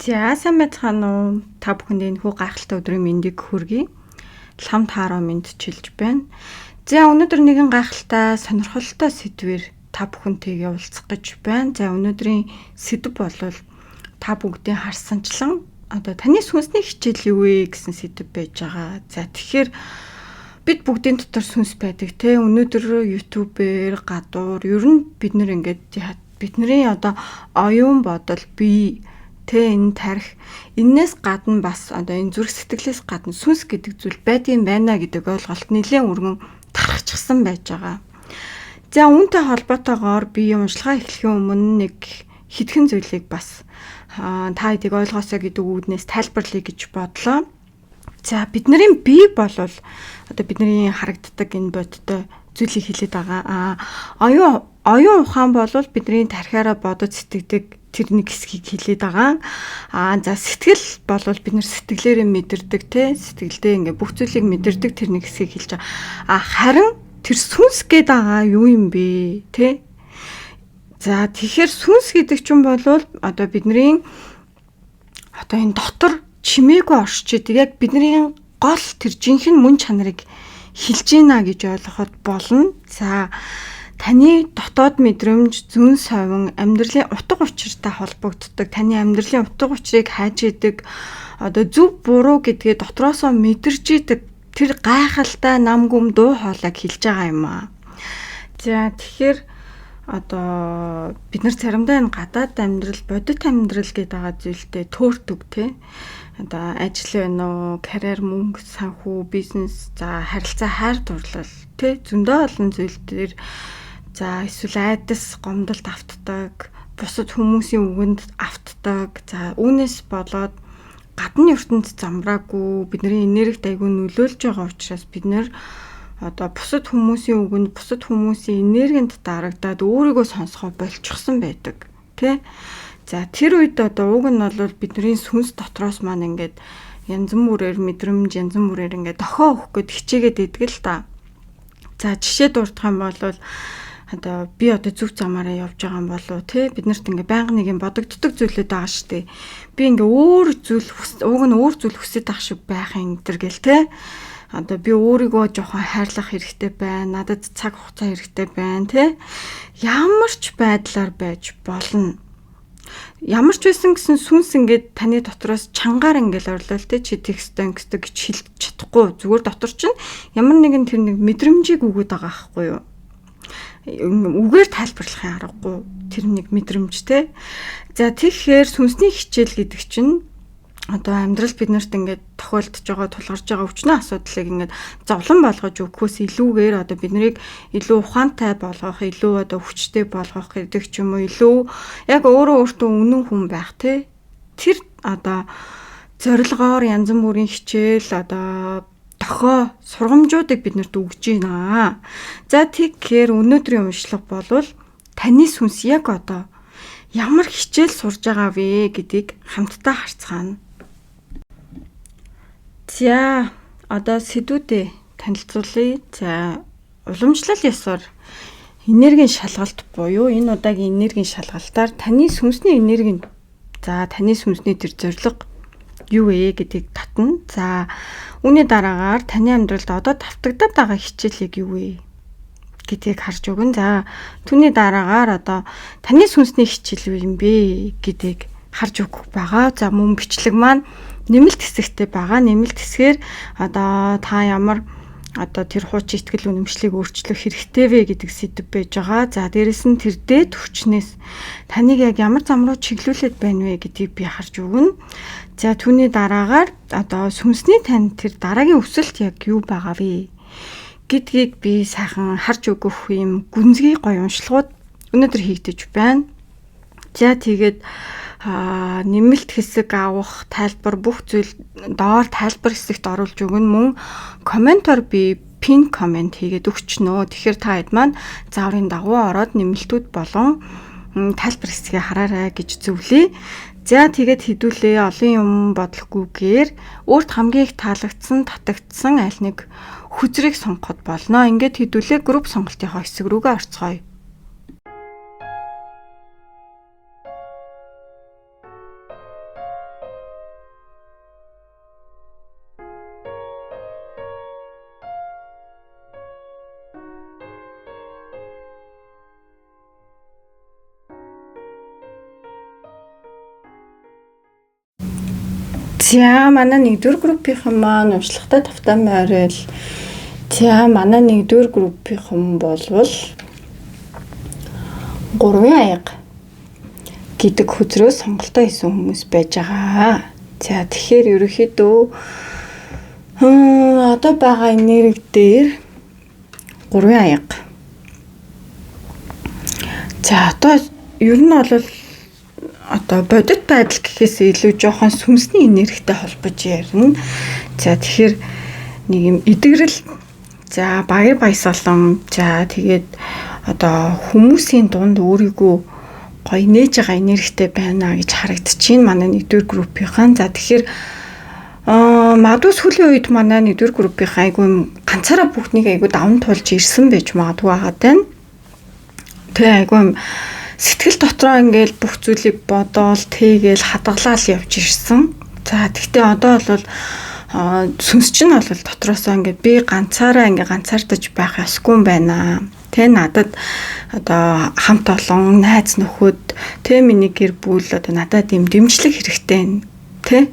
За сайн байцгаана уу? Та бүхэнд энэ хүү гайхалтай өдрийн мэндийг хүргэе. Лам таараа мэдчилж байна. За өнөөдөр нэгэн гайхалтай сонирхолтой сэдвээр та бүхэнтэйгээ уулзах гэж байна. За өнөөдрийн сэдв бол та бүгдийн харсанчлан таны сүнсний хичээл юу вэ гэсэн сэдв байж байгаа. За тэгэхээр бид бүгдийн дотор сүнс байдаг те. Өнөөдөр YouTube-ээр гадуур ер нь бид нэр ингээд бидний оюун бодол бие энэ тарих энээс гадна бас энэ зүрх сэтгэлээс гадна сүнс гэдэг зүйл байдгийн байна гэдэг ойлголт нэлээд өргөн тархчихсан байж байгаа. За үүнтэй холбоотойгоор би уншилгаа эхлэхийн өмнө нэг хэдхэн зүйлийг бас та хэдийг ойлгоосоо гэдэг үүднээс тайлбарлая гэж бодлоо. За бидний бие бол бидний харагддаг энэ бодтой зүйлийг хэлээд байгаа. Оюун ухаан бол бидний тархиараа бодож сэтгэдэг тэр нэг хэсгийг хэлээд байгаа. За сэтгэл бол бид нар сэтгэлээрээ мэдэрдэг те. Сэтгэлдээ ингээ бүх зүйлийг мэдэрдэг тэр нэг хэсгийг хэлж байгаа. Харин тэр сүнс гэдэг байгаа юу юм бэ те? За тэгэхээр сүнс гэдэг чинь бол бидний энэ дотор чимээгүй оршиж идэг яг бидний гол тэр жинхэнэ мөн чанарыг хэлж гинэ гэж ойлгоход болно. За таны дотоод мэдрэмж, зүүн совин амьдралын утга учиртай холбогддог. Таны амьдралын утга учирыг хайж идэг. Зөв буруу гэдгээ дотроосоо мэдэрж идэг. Тэр гайхалтай нам гүм дуу хоолойг хэлж байгаа юм аа. За тэгэхээр бид нар заримдаа энэ гадаад амьдрал, бодит амьдрал гэдэг байгаа зүйлдээ төөрдөг тий. Ажил байна уу, карьер, мөнгө, санхүү, бизнес, за харилцаа, хайр дурлал тий. Зөндөө олон зүйл дээр за эсвэл айдас гомдолд автдаг, бусад хүмүүсийн үгэнд автдаг. За үүнээс болоод гадны ертөнд замбраагүй бидний энергит айгүй нөлөөлж байгаа учраас бид нэр бусад хүмүүсийн үгэнд, бусад хүмүүсийн энергинд дарагдаад өөрийгөө сонсгоо болчихсон байдаг. Тэ? За тэр үед уг нь бол бидний сүнс дотроос маань ингээд янз бүрээр мэдрэмж, янз бүрээр ингээд дохоо өгөх гээд хичээгээд идэг л та. За жишээ дурдах юм бол би зөв замаараа явж байгаа юм болов те биднэрт ингээ байнга нэг юм бодогддог зүйлүүд байгаа штэ. Би ингээ өөр зүйл хүсэж ах шиг байх юм тэр гэл те. Би өөрийгөө жоохон хайрлах хэрэгтэй байна. Надад цаг хугацаа хэрэгтэй байна те. Ямар ч байдлаар байж болно. Ямар ч байсан гэсэн сүнс ингээд таны дотроос чангаар ингээл орлоо те чи тексттэй гэж хэлж чадахгүй. Зүгээр дотор чинь ямар нэгэн тэр нэг мэдрэмжийг өгöd байгаа байхгүй юу? Үгээр тайлбарлахын аргагүй тэр нэг мэдрэмж те. За тэгэхээр сүнсний хичээл гэдэг чинь амьдрал биднэрт ингээд тохиолдож байгаа тулгарч байгаа өвчнөө асуудлыг ингээд зовлон болгож өгөхөөс илүүгээр биднийг илүү ухаантай болгох, илүү хүчтэй болгох гэдэг ч юм уу илүү яг өөртөө үнэн хүн байх те. Тэр зорилгоор янз бүрийн хичээл тохоо сургамжуудыг биднэрт өгж байна. За тэгэхээр өнөөдрийн уншлага бол таны сүнс яг ямар хичээл сурж байгаа вэ гэдгийг хамтдаа харцгаана. За сэдвүүдээ танилцуулъя. За уламжлал ёсоор энергийн шалгалт буюу энэ удаагийн энергийн шалгалтаар таны сүнсний энерги таны сүнсний тэр зорилго юу вэ гэдгийг татна. За үүний дараагаар таны амьдралд давтагдаад байгаа хичээлийг юу вэ гэдгийг харж өгнө. За түүний дараагаар таны сүнсний хичээл юу юм бэ гэдгийг харж өгөх байгаа. За мөн бичлэг маань нэмэлт хэсэгтэй байгаа. Нэмэлт хэсгээр та ямар тэр хуучин итгэл үнэмшлийг өөрчлөх хэрэгтэй вэ гэдэг сэдв байж байгаа. За дээрэс нь тэр дээд хүчнээс таныг яг ямар зам руу чиглүүлээд байна вэ гэдгийг би харж өгнө. За түүний дараагаар сүнсний тань тэр дараагийн өсөлт яг юу байгаа вэ гэдгийг би сайхан харж өгөх юм гүнзгий гоё уншлагууд өнөөдөр хийгдэж байна. За тэгээд нэмэлт хэсэг авах тайлбар бүх зүйл доор тайлбар хэсэгт оруулж өгнө. Мөн комментор би пин коммент хийгээд өгчнөө. Тэгэхээр та хэд маань зааврын дагуу ороод нэмэлтүүд болон тайлбар хэсгээ хараарай гэж зөвлөе. За тэгээд хэдүүлээ олон юм бодлохгүйгээр өөрт хамгийн их таалагдсан, татагдсан аль нэг хүзрийг сонгоход болно. Ингээд хэдүүлээ групп сонголтынхоо хэсэг рүүгээ орцгоё. За манай 1-р группийнхан маань уншлагатай тавтай морил. За манай 1-р группийнхан болвол 3 аяга гэдэг хөзрөө сонголтоо хийсэн хүмүүс байж байгаа. За тэгэхээр ерөнхийдөө одоо байгаа энерги дээр 3 аяга. За одоо ер нь бол одоо бодит байдал гэхээс илүү жоохон сүнсний энергитэй холбож ярина. За тэгэхээр нэг юм эдгэрэл, за баяр баясгалан, за тэгээд одоо хүмүүсийн дунд өөрийгөө гоё нээж байгаа энергитэй байна гэж харагдчихээн манай 1-р группийнхан. За тэгэхээр магадгүй сүүлийн үед манай 1-р группийнхан айгүй ганцаараа бүхнийг айгүй даван туулж ирсэн байж магадгүй байгаа тань. Тэгээ айгүй сэтгэл дотроо ингээл бүх зүйлийг бодоол тэгээл хадгалаал явж ирсэн. За тэгтээ одоо бол сүнс чинь бол дотроосоо ингээд би ганцаараа ганцаардаж байх ёсгүй юм байна. Тэ надад одоо хамт олон найз нөхөд тэ миний гэр бүл одоо надад юм дэмжлэг хэрэгтэй байна. Тэ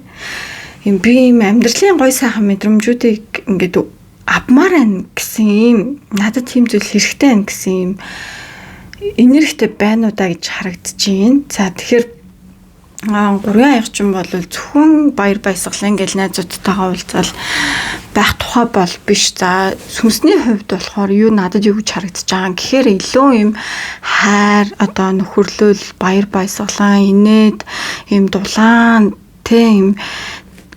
юм би юм амьдралын гой сайхан мэдрэмжүүдийг ингээд авмаар байна гэсэн юм надад тийм зүйл хэрэгтэй байна гэсэн юм энергитэй байна уу да гэж харагдчихээн. За тэгэхээр 3 аягачин бол зөвхөн баяр баясгалан гэл найзуудтайгаа уулзаал байх тухай бол биш. За сүнсний хувьд болохоор юу надад юу гэж харагдаж байгаа юм гэхээр илүү юм хайр, одоо нөхөрлөл, баяр баясгалан, инээд, юм дулаан, тэ юм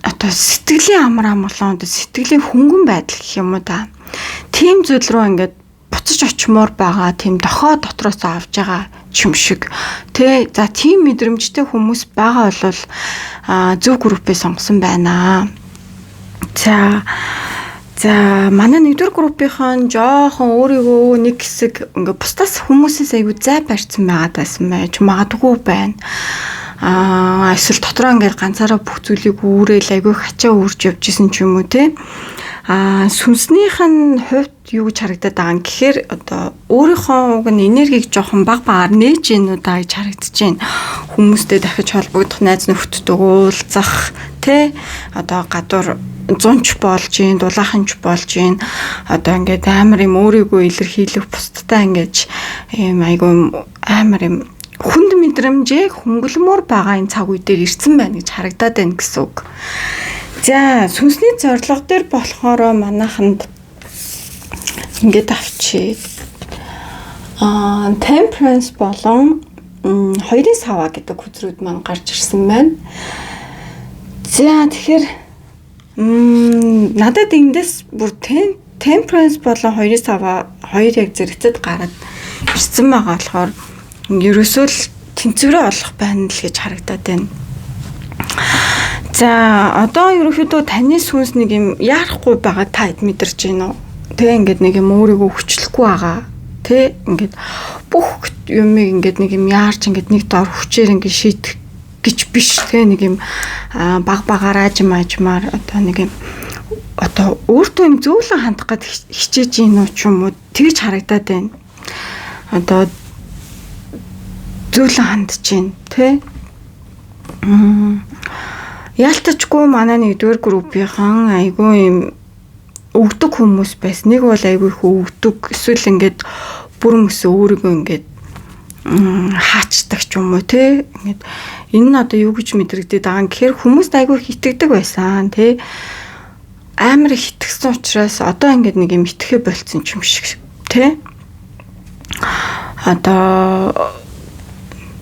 одоо сэтгэлийн амар амгалан, одоо сэтгэлийн хөнгөн байдал гэх юм уу да. Тийм зүйл рүү ингээд буцаж очимоор байгаа, тийм дохоо дотроос авж байгаа юм шиг. Тэ за тийм мэдрэмжтэй хүмүүс байгаа бол зөв группээ сонгосон байна. За манай 1-р группийнхан жоохон өөрийгөө нэг хэсэг ингээ бусдаас хүмүүсээс аягүй зай барьсан байсан байж магадгүй байна. Эсвэл дотроо ингээ ганцаараа бүх зүйлийг үүрээл аягүй хачаа үүрж явж исэн ч юм уу те. Сүнснийх нь хувьд юу гэж харагдаад байгаа юм гэхээр одоо өөрийнхөө энергийг жоохон багаар нээж ийн удаа гэж харагдаж байна. Хүмүүстэй дахиж холбогдох, найз нөхдөд уулзах, тэ одоо гадуур зунч болж ийн, дулааханч болж ийн. Одоо ингээд амар юм өөрийгөө илэрхийлэх, бусдтай ингээд юм айгүй амар юм хүнд мэдрэмжээ хөнгөлмөр байгаа энэ цаг үе дээр ирсэн байна гэж харагдаад байна гэсэн үг. За сүнсний зорилго дээр болохоор манайханд ингээд авчи. Temperance болон 2-ын сава гэдэг хүзрүүд маань гарч ирсэн байна. За тэгэхээр надад эндээс бүр Temperance болон 2-ын сава хоёр яг зэрэгцэд гараад ирсэн байгаа болохоор ерөөсөө л тэнцвэрээ олох байна л гэж харагдаад байна. За одоо ерөнхийдөө таны сүнс нэг юм яарахгүй байгаа та хэд мэдэрч байна уу? Тэ ингээд нэг юм өөрийгөө хүчлэхгүй байгаа. Тэ ингээд бүх юмыг ингээд нэг юм яарч ингээд нэг дор хүчээр ингээд шийдэх гэж биш. Тэ нэг юм багаар аажмаар одоо нэг юм одоо өөртөө юм зөвлөн хандах гээд хичээж ийн үү ч юм уу тэгж харагдаад байна. Одоо зөвлөн хандж байна. Тэ яалтчгүй манай 1-р группийнхан айгүй юм өгдөг хүмүүс байсан. Нэг бол айгүй их өгдөг. Эсвэл ингээд бүр мөсөө өөрийгөө ингээд хаачдаг ч юм уу те. Ингээд энэ нь одоо юу гэж мэдрэгдээд байгаа юм гэхээр хүмүүст айгүй их итгэдэг байсан те. Амар их итгэсэн учраас одоо ингээд нэг юм итгэхэ болцсон юм шиг те. Одоо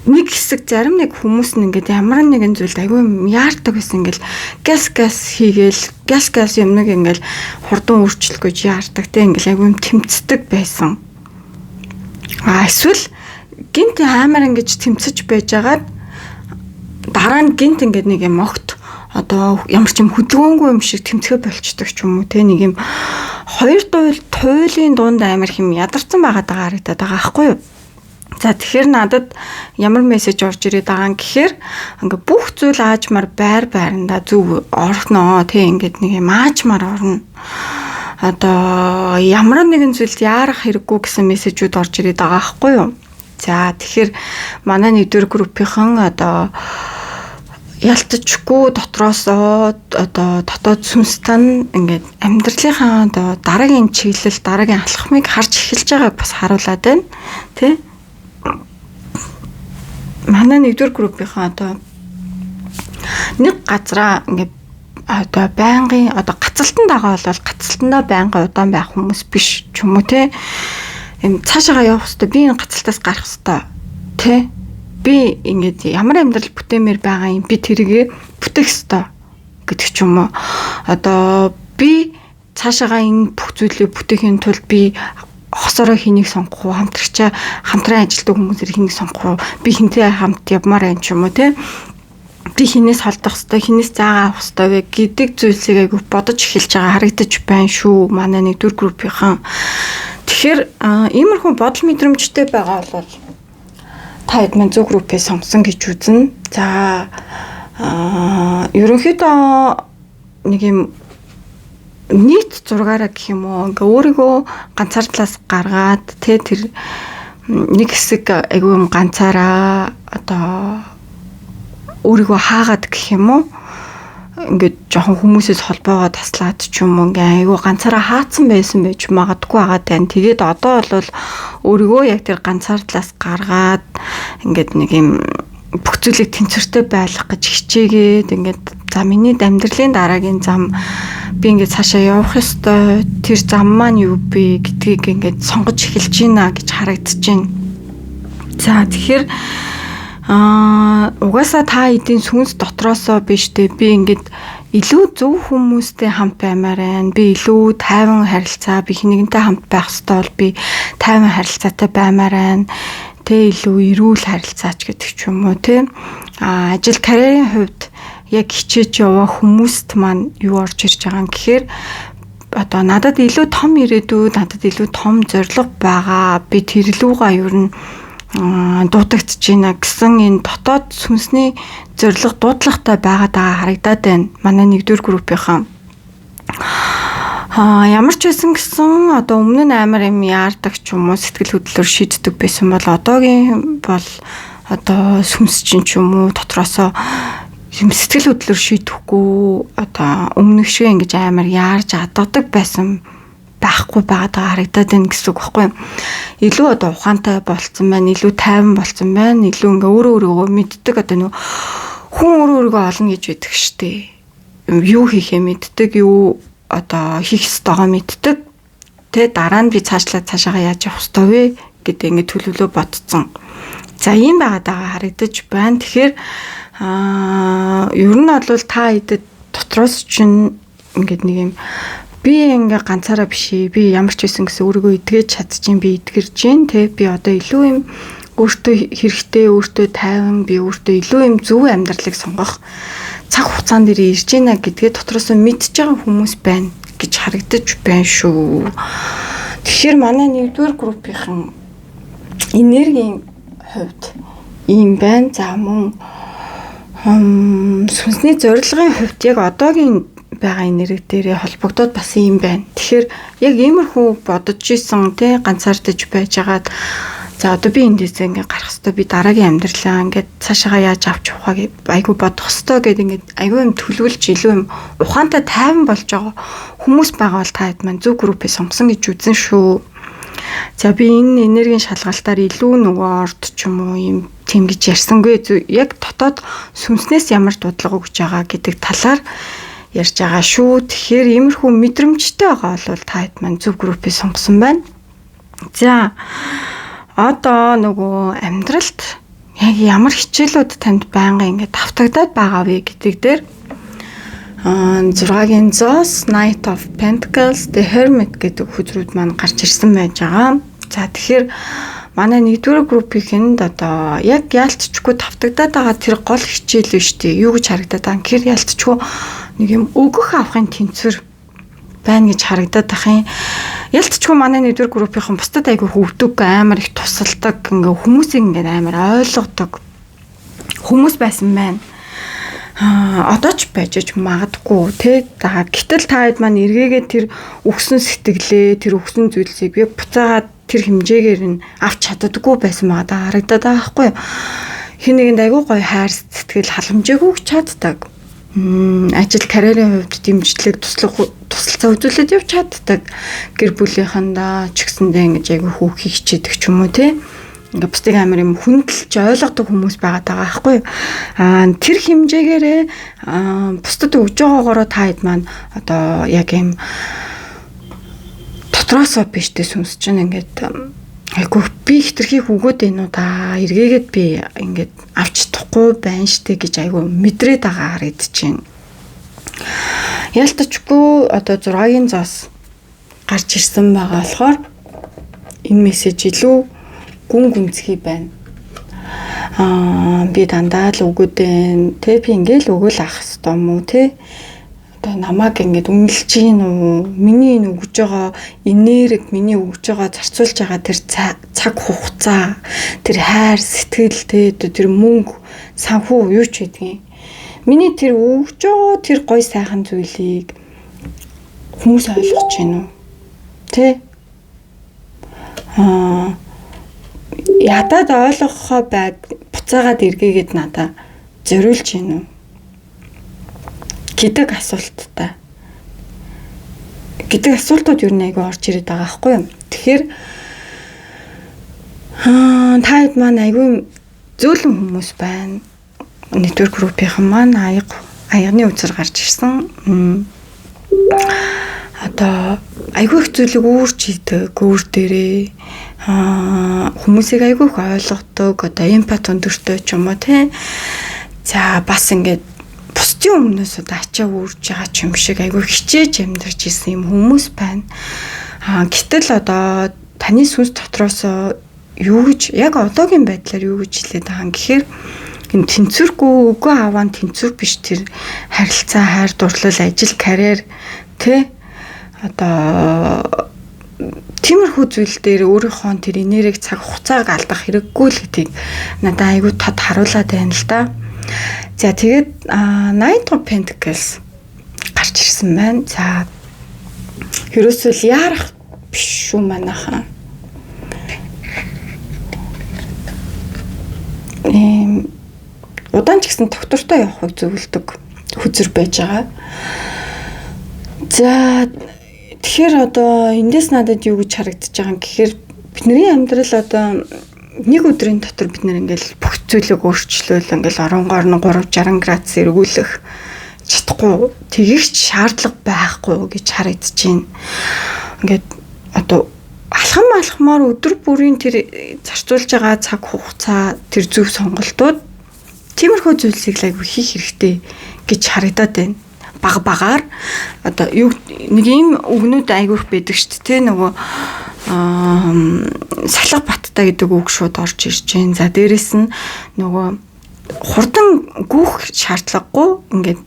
нэг хэсэг зарим нэг хүмүүс нь ингээд ямар нэгэн зүйлд айгүй яардаг байсан ингээл газ хийгээл газ юмныг ингээл хурдан өөрчлөх гэж яардаг те ингээл айгүй тэмцдэг байсан. Эсвэл гинт амар ингэж тэмцэж байжгаад дараа нь гинт ингээд нэг юм огт одоо ямар ч юм хөдөлгөөнгүй юм шиг тэмцэхэ болчдөг ч юм уу те нэг юм хоёр туйлын дунд амар хэм ядарсан байгаад харагдаад байгаа аахгүй юу. За тэгэхээр надад ямар мессеж орж ирээд байгаа юм гэхээр ингээ бүх зүйл аажмаар байранда зөв орхноо тий ингээд нэг юм аажмаар орно. Одоо ямар нэгэн зүйлд яарах хэрэггүй гэсэн мессежүүд орж ирээд байгаа аахгүй юу. За тэгэхээр манай 1-р группийнхан одоо ялтчихгүй дотроосоо одоо дотоод сүнстэн ингээд амьдралынхаа одоо дараагийн чиглэл, дараагийн алхмыг харж эхэлж байгааг бас харуулад байна. Тэ? Манай 1-р группийнхаа одоо нэг газараа ингээд одоо байнгын одоо гацалтан дагаа бол гацалтандаа байнгын удаан байх хүмүүс биш ч юм уу те. Эм цаашаа явах хэрэгтэй. Би энэ гацалтаас гарах хэрэгтэй. Тэ? Би ингээд ямар амьдрал бүтээмээр байгаа юм би тэрийг бүтээх ёстой гэдэг ч юм уу. Одоо би цаашаага энэ бүх зүйлийг бүтээхийн тулд би хосороо хэнийг сонгох уу, хамтрагчаа хамтран ажилладаг хүмүүсээр хэнийг сонгох уу, би хинтэй хамт явмаар юм ч юм уу те. Би хинээс холдох ёстой, хинээс заагаа авах ёстой вэ гэдэг зүйлсийг айгүй бодож эхэлж байгаа харагдаж байна шүү. Манай 1-р группийнхан. Тэгэхээр иймэрхүү бодол мэдрэмжтэй байгаа бол та хэд маань зөв группээ сонгосон гэж үзнэ. За ерөнхийдөө нэг юм нийт 6-аараа гэх юм уу ингээ өөрийгөө ганцаардлаас гаргаад тэр нэг хэсэг айгүй юм ганцаараа одоо өөрийгөө хаагаад гэх юм уу ингээд жоохон хүмүүсээс холбоогоо таслаад ч юм уу ингээ айгүй ганцаараа хаацсан байсан байж магадгүй байгаа тань. Тэгээд одоо бол өөрийгөө яг тэр ганцаардлаас гаргаад ингээд нэг юм бүх зүйлийг тэнцвэртэй байлгах гэж хичээгээд ингээд за миний амьдралын дараагийн зам би ингээд цаашаа явах ёстой. Тэр зам маань юу бэ гэдгийг ингээд сонгож эхэлж байна гэж харагдаж байна. За тэгэхээр угаасаа та эдийн сүнс дотроосоо биш дээ. Би ингээд илүү зөв хүмүүстэй хамт баймаар байна. Би илүү тайван харилцаа, би хинэгэнтэй хамт байх ёстой бол би тайван харилцаатай баймаар байна. Тэ илүү эрүүл харилцаач гэдэг ч юм уу те. Ажил карьерийн хувьд яг хичээж яваа хүмүүст маань юу орж ирж байгаа юм гэхээр одоо надад илүү том ирээдүйд, надад илүү том зорилго байгаа. Би тэр лугаа ер нь дуудагдж байна гэсэн энэ дотоод сүнсний зорилго дуудлагатай байгаад байгаа харагдаад байна. Манай 1-р группийнхан. Ямар ч байсан гэсэн одоо өмнө нь амар юм яардаг ч юм уу сэтгэл хөдлөлөөр шийддэг байсан бол одоогийн бол одоо сүнс чинь ч юм уу дотроосоо юм сэтгэл хөдлөлөөр шийдэхгүй одоо өмнөх шиг ингэж амар яарж ададаг байсан байхгүй байгаад харагдаад байна гэсэн үг байхгүй юу. Илүү одоо ухаантай болцсон байна, илүү тайван болцсон байна, илүү ингээ өөрөө мэддэг одоо нөгөө хүн өөрийгөө олно гэж байдаг штеп. Юу хийхээ мэддэг, юу одоо хийх ёстойгоо мэддэг. Тэ дараа нь би цаашаагаа яаж явах ёстой вэ гэдэг ингээ төлөвлөө бодцсон. За ийм байгаад харагдаж байна. Тэгэхээр ер нь бол та хэдэд дотроос чинь ингээд нэг юм би ингээ ганцаараа биш би ямар ч байсан гэсэн өөрийгөө эдгэж чадчихин би эдгэрж जैन те би одоо илүү юм өөртөө хэрэгтэй өөртөө тайван би өөртөө илүү юм зөв амьдралыг сонгох цаг хугацаанд ирж байна гэдгээ дотроос нь мэдж байгаа хүмүүс байна гэж харагдаж байна шүү. Тэгэхээр манай 1-р группийнхан энергийн хувьд ийм байна. За мөн сүнсний зорилгын хувьд яг одоогийн байгаа энерги дээрээ холбогдоод бас юм байна. Тэгэхээр яг иймэрхүү бодож исэн те ганцаардаж байжгаад за одоо би эндээс ингээ гарах хэвээр би дараагийн амьдралаа ингээ цаашаа яаж авч явахаа айгу бодох хэвээр гэдэг ингээ айгу юм төлөвлөж илүү юм ухаантай тайван болж байгаа хүмүүс байгаа бол та хэд маань зөв группээ сонгосон гэж үзэн шүү. За би энэ энергийн шалгалтаар илүү нөгөө орд ч юм уу юм тийм гэж ярьсангүй яг дотоод сүнснээс ямар дуудлага өгж байгаа гэдэг талаар ярьж байгаа шүү. Тэгэхээр иймэрхүү мэдрэмжтэй байгаа бол та хэд маань зөв группээ сонгосон байна. За одоо нөгөө амьдралд яг ямар хичээлүүд танд байнга ингээд давтагдаад байгаа вэ гэдэг дээр 6-гийн Зоос, Knight of Pentacles, The Hermit гэдэг хүчрүүд маань гарч ирсэн байж байгаа. За тэгэхээр манай 1-р группийнхэнд одоо яг яалтчгүй давтагдаад байгаа тэр гол хичээл биш үү? Юу гэж харагдаад байгаа юм? Тэгэхээр яалтчгүй нэг юм өгөх авахын тэнцвэр байна гэж харагдаад байх юм. Ялцчгүй манай 1-р группийнхан бусдад айгүй хөвдөг, амар их тусалдаг, ингээ хүмүүсийг ингээ амар ойлгодог хүмүүс байсан байна. Одоо ч байж магадгүй тий. Гэтэл та хэд маань эргээгээ тэр өгсөн сэтгэлээ, тэр өгсөн зүйлсийг яг буцаагаад тэр хэмжээгээр нь авч чаддаггүй байсан байгаа харагдаад байгаа байхгүй юу. хин нэгэнд айгүй гоё хайр сэтгэл халамжаагүй гэж чаддаг. Ажил карьерийн хувьд дэмжлэг тусалцаа үзүүлээд явж чаддаг. Гэр бүлийнхэндээ ч гэсэндээ ингэж айгүй хүүхийг хичээдэг ч юм уу те. Ингээ бусдыг амар юм хүндэлж ойлгодог хүмүүс байгаад байгаа байхгүй юу? Тэр хэмжээгээрээ бусдад өгж байгаагаараа та хэд маань одоо яг юм дотроосоо биштэй сүнсэж чинь ингээд айгүй би хитрхийг өгөөд энэ удаа эргээгээд би ингээд авч чадахгүй байна штэ гэж айгүй мэдрээд байгаа харагдаж байна. Ялтчгүй одоо 6-гийн зоос гарч ирсэн байгаа болохоор энэ мессеж илүү гүн гүнзгий байна. Би дандаа л өгөөд байна. Тэ би ингээл өгөөл авах хэвээр юм уу те? Одоо намайг ингээд үнэлж гин үү? Миний энэ өгж байгаа энерги, миний өгж байгаа зарцуулж байгаа тэр цаг хугацаа, тэр хайр, сэтгэл те тэр мөнгө, санхүү юу ч гэдгийг. Миний тэр өгж байгаа тэр гой сайхан зүйлийг хүмүүс ойлгож байна уу? Тэ? Ядаад ойлгохоо буцаагаад эргээгээд надаа зориулж гин үү гэдэг асуулттай. Гэдэг асуултууд юу нэг орж ирээд байгаа байхгүй юу? Тэгэхээр та хэд маань айгүй зөөлөн хүмүүс байна. Network group-ийн маань аягны үзэр гарч ирсэн. Одоо айгүй их зүйлийг өөрч хийдэг, өөр дээрээ хүмүүсийг айгүй их ойлгодог, одоо эмпат өндөртэй ч юм уу те. За бас ингээд бусдын өмнөөс одоо ачаа үүрж байгаа ч юм шиг айгүй хичээж амьдарч исэн юм хүмүүс байна. Гэтэл одоо таны сүнс дотроос юу гэж яг одоогийн байдлаар юу гэж хэлээд байгаа юм гэхээр энэ тэнцвэргүй үгүй аваа тэнцвэр биш тэр харилцаа, хайр дурлал, ажил, карьер тэ одоо тиймэрхүү зүйл дээр өөрийнхөө тэр энерги цаг хугацааг алдах хэрэггүй л гэдгийг надад айгүй тод харуулад байна л да. За тэгээд Knight of Pentacles гарч ирсэн байна. За ерөөсөө яарах биш шүү манайхаа. Удаан ч гэсэн доктортой явахыг зөвлөдөг хүзэр байж байгаа. За тэгэхээр одоо эндээс надад юу гэж харагдаж байгаа юм гэхээр бидний амьдрал одоо нэг өдрийн дотор бид нэр ингээл бүх зүйлийг өөрчлөөл ингээл оронгоор нь 360 градус эргүүлэх чадахгүй тэгэгч шаардлага байхгүй гэж харагдаж байна. Ингээд одоо алхамаар өдөр бүрийн тэр зарцуулж байгаа цаг хугацаа тэр зөв сонголтууд тиймэрхүү зүйлсийг л айгүй хийх хэрэгтэй гэж харагдаад байна. Багаар одоо нэг ийм үгнүүд айгүйх байдаг шүү дээ нөгөө салах баттай гэдэг үг шууд орж ирж байна. За дээрэс нь нөгөө хурдан гүөх шаардлагагүй ингээд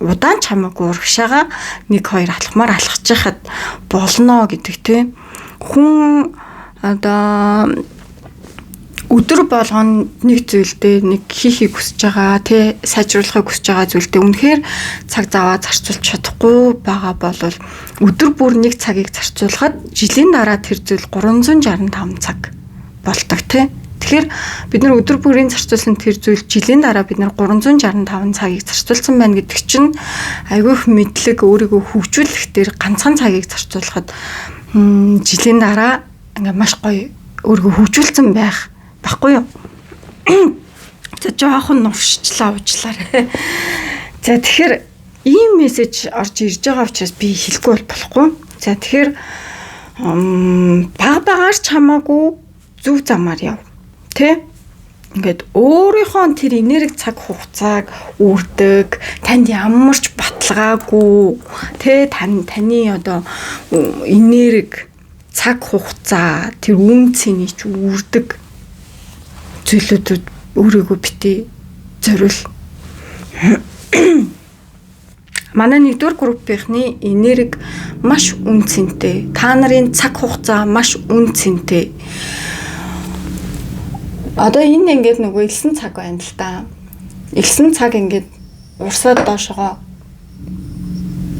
удаан ч хамаагүй урагшаага 1-2 алхмаар алхаж яхад болно гэдэг тийм хүн одоо өдөр болгоно нэг зүйлдээ нэг хийхийг хүсэж байгаа тий сайжруулахыг хүсэж байгаа зүйлдээ үнэхээр цаг заваа зарцуулж чадахгүй байгаа бол өдөр бүр нэг цагийг зарцуулахад жилийн дараа тэр зүйл 365 цаг болдог тий. Тэгэхээр бид нар өдөр бүрийн зарцуулсан тэр зүйл жилийн дараа бид нар 365 цагийг зарцуулсан байна гэдэг чинь айгүйх мэдлэг өөрийгөө хөгжүүлэх дээр ганцхан цагийг зарцуулахад жилийн дараа ингээ маш гоё өөрийгөө хөгжүүлсэн байх баггүй юу. За жоохон нуршчлаа уучлаарай. За тэгэхээр ийм мессеж орж ирж байгаа учраас би хэлэхгүй болохгүй. За тэгэхээр багаар ч хамаагүй зөв замаар яв. Тэ? Ингээд өөрийнхөө тэр энерги цаг хугацааг үрдэг, танд ямар ч баталгаагүй, тэ таны одоо энерги цаг хугацаа тэр үн цэнийг ч үрдэг зүйлүүдэд өөрийгөө битээ зориул. Манай 1-р группийнхны энерги маш үнцэнтэй. Та нарын цаг хугацаа маш үнцэнтэй. Одоо энэ ингээд нөгөө элсэн цаг байна л да. Элсэн цаг ингээд урсаад доошогоо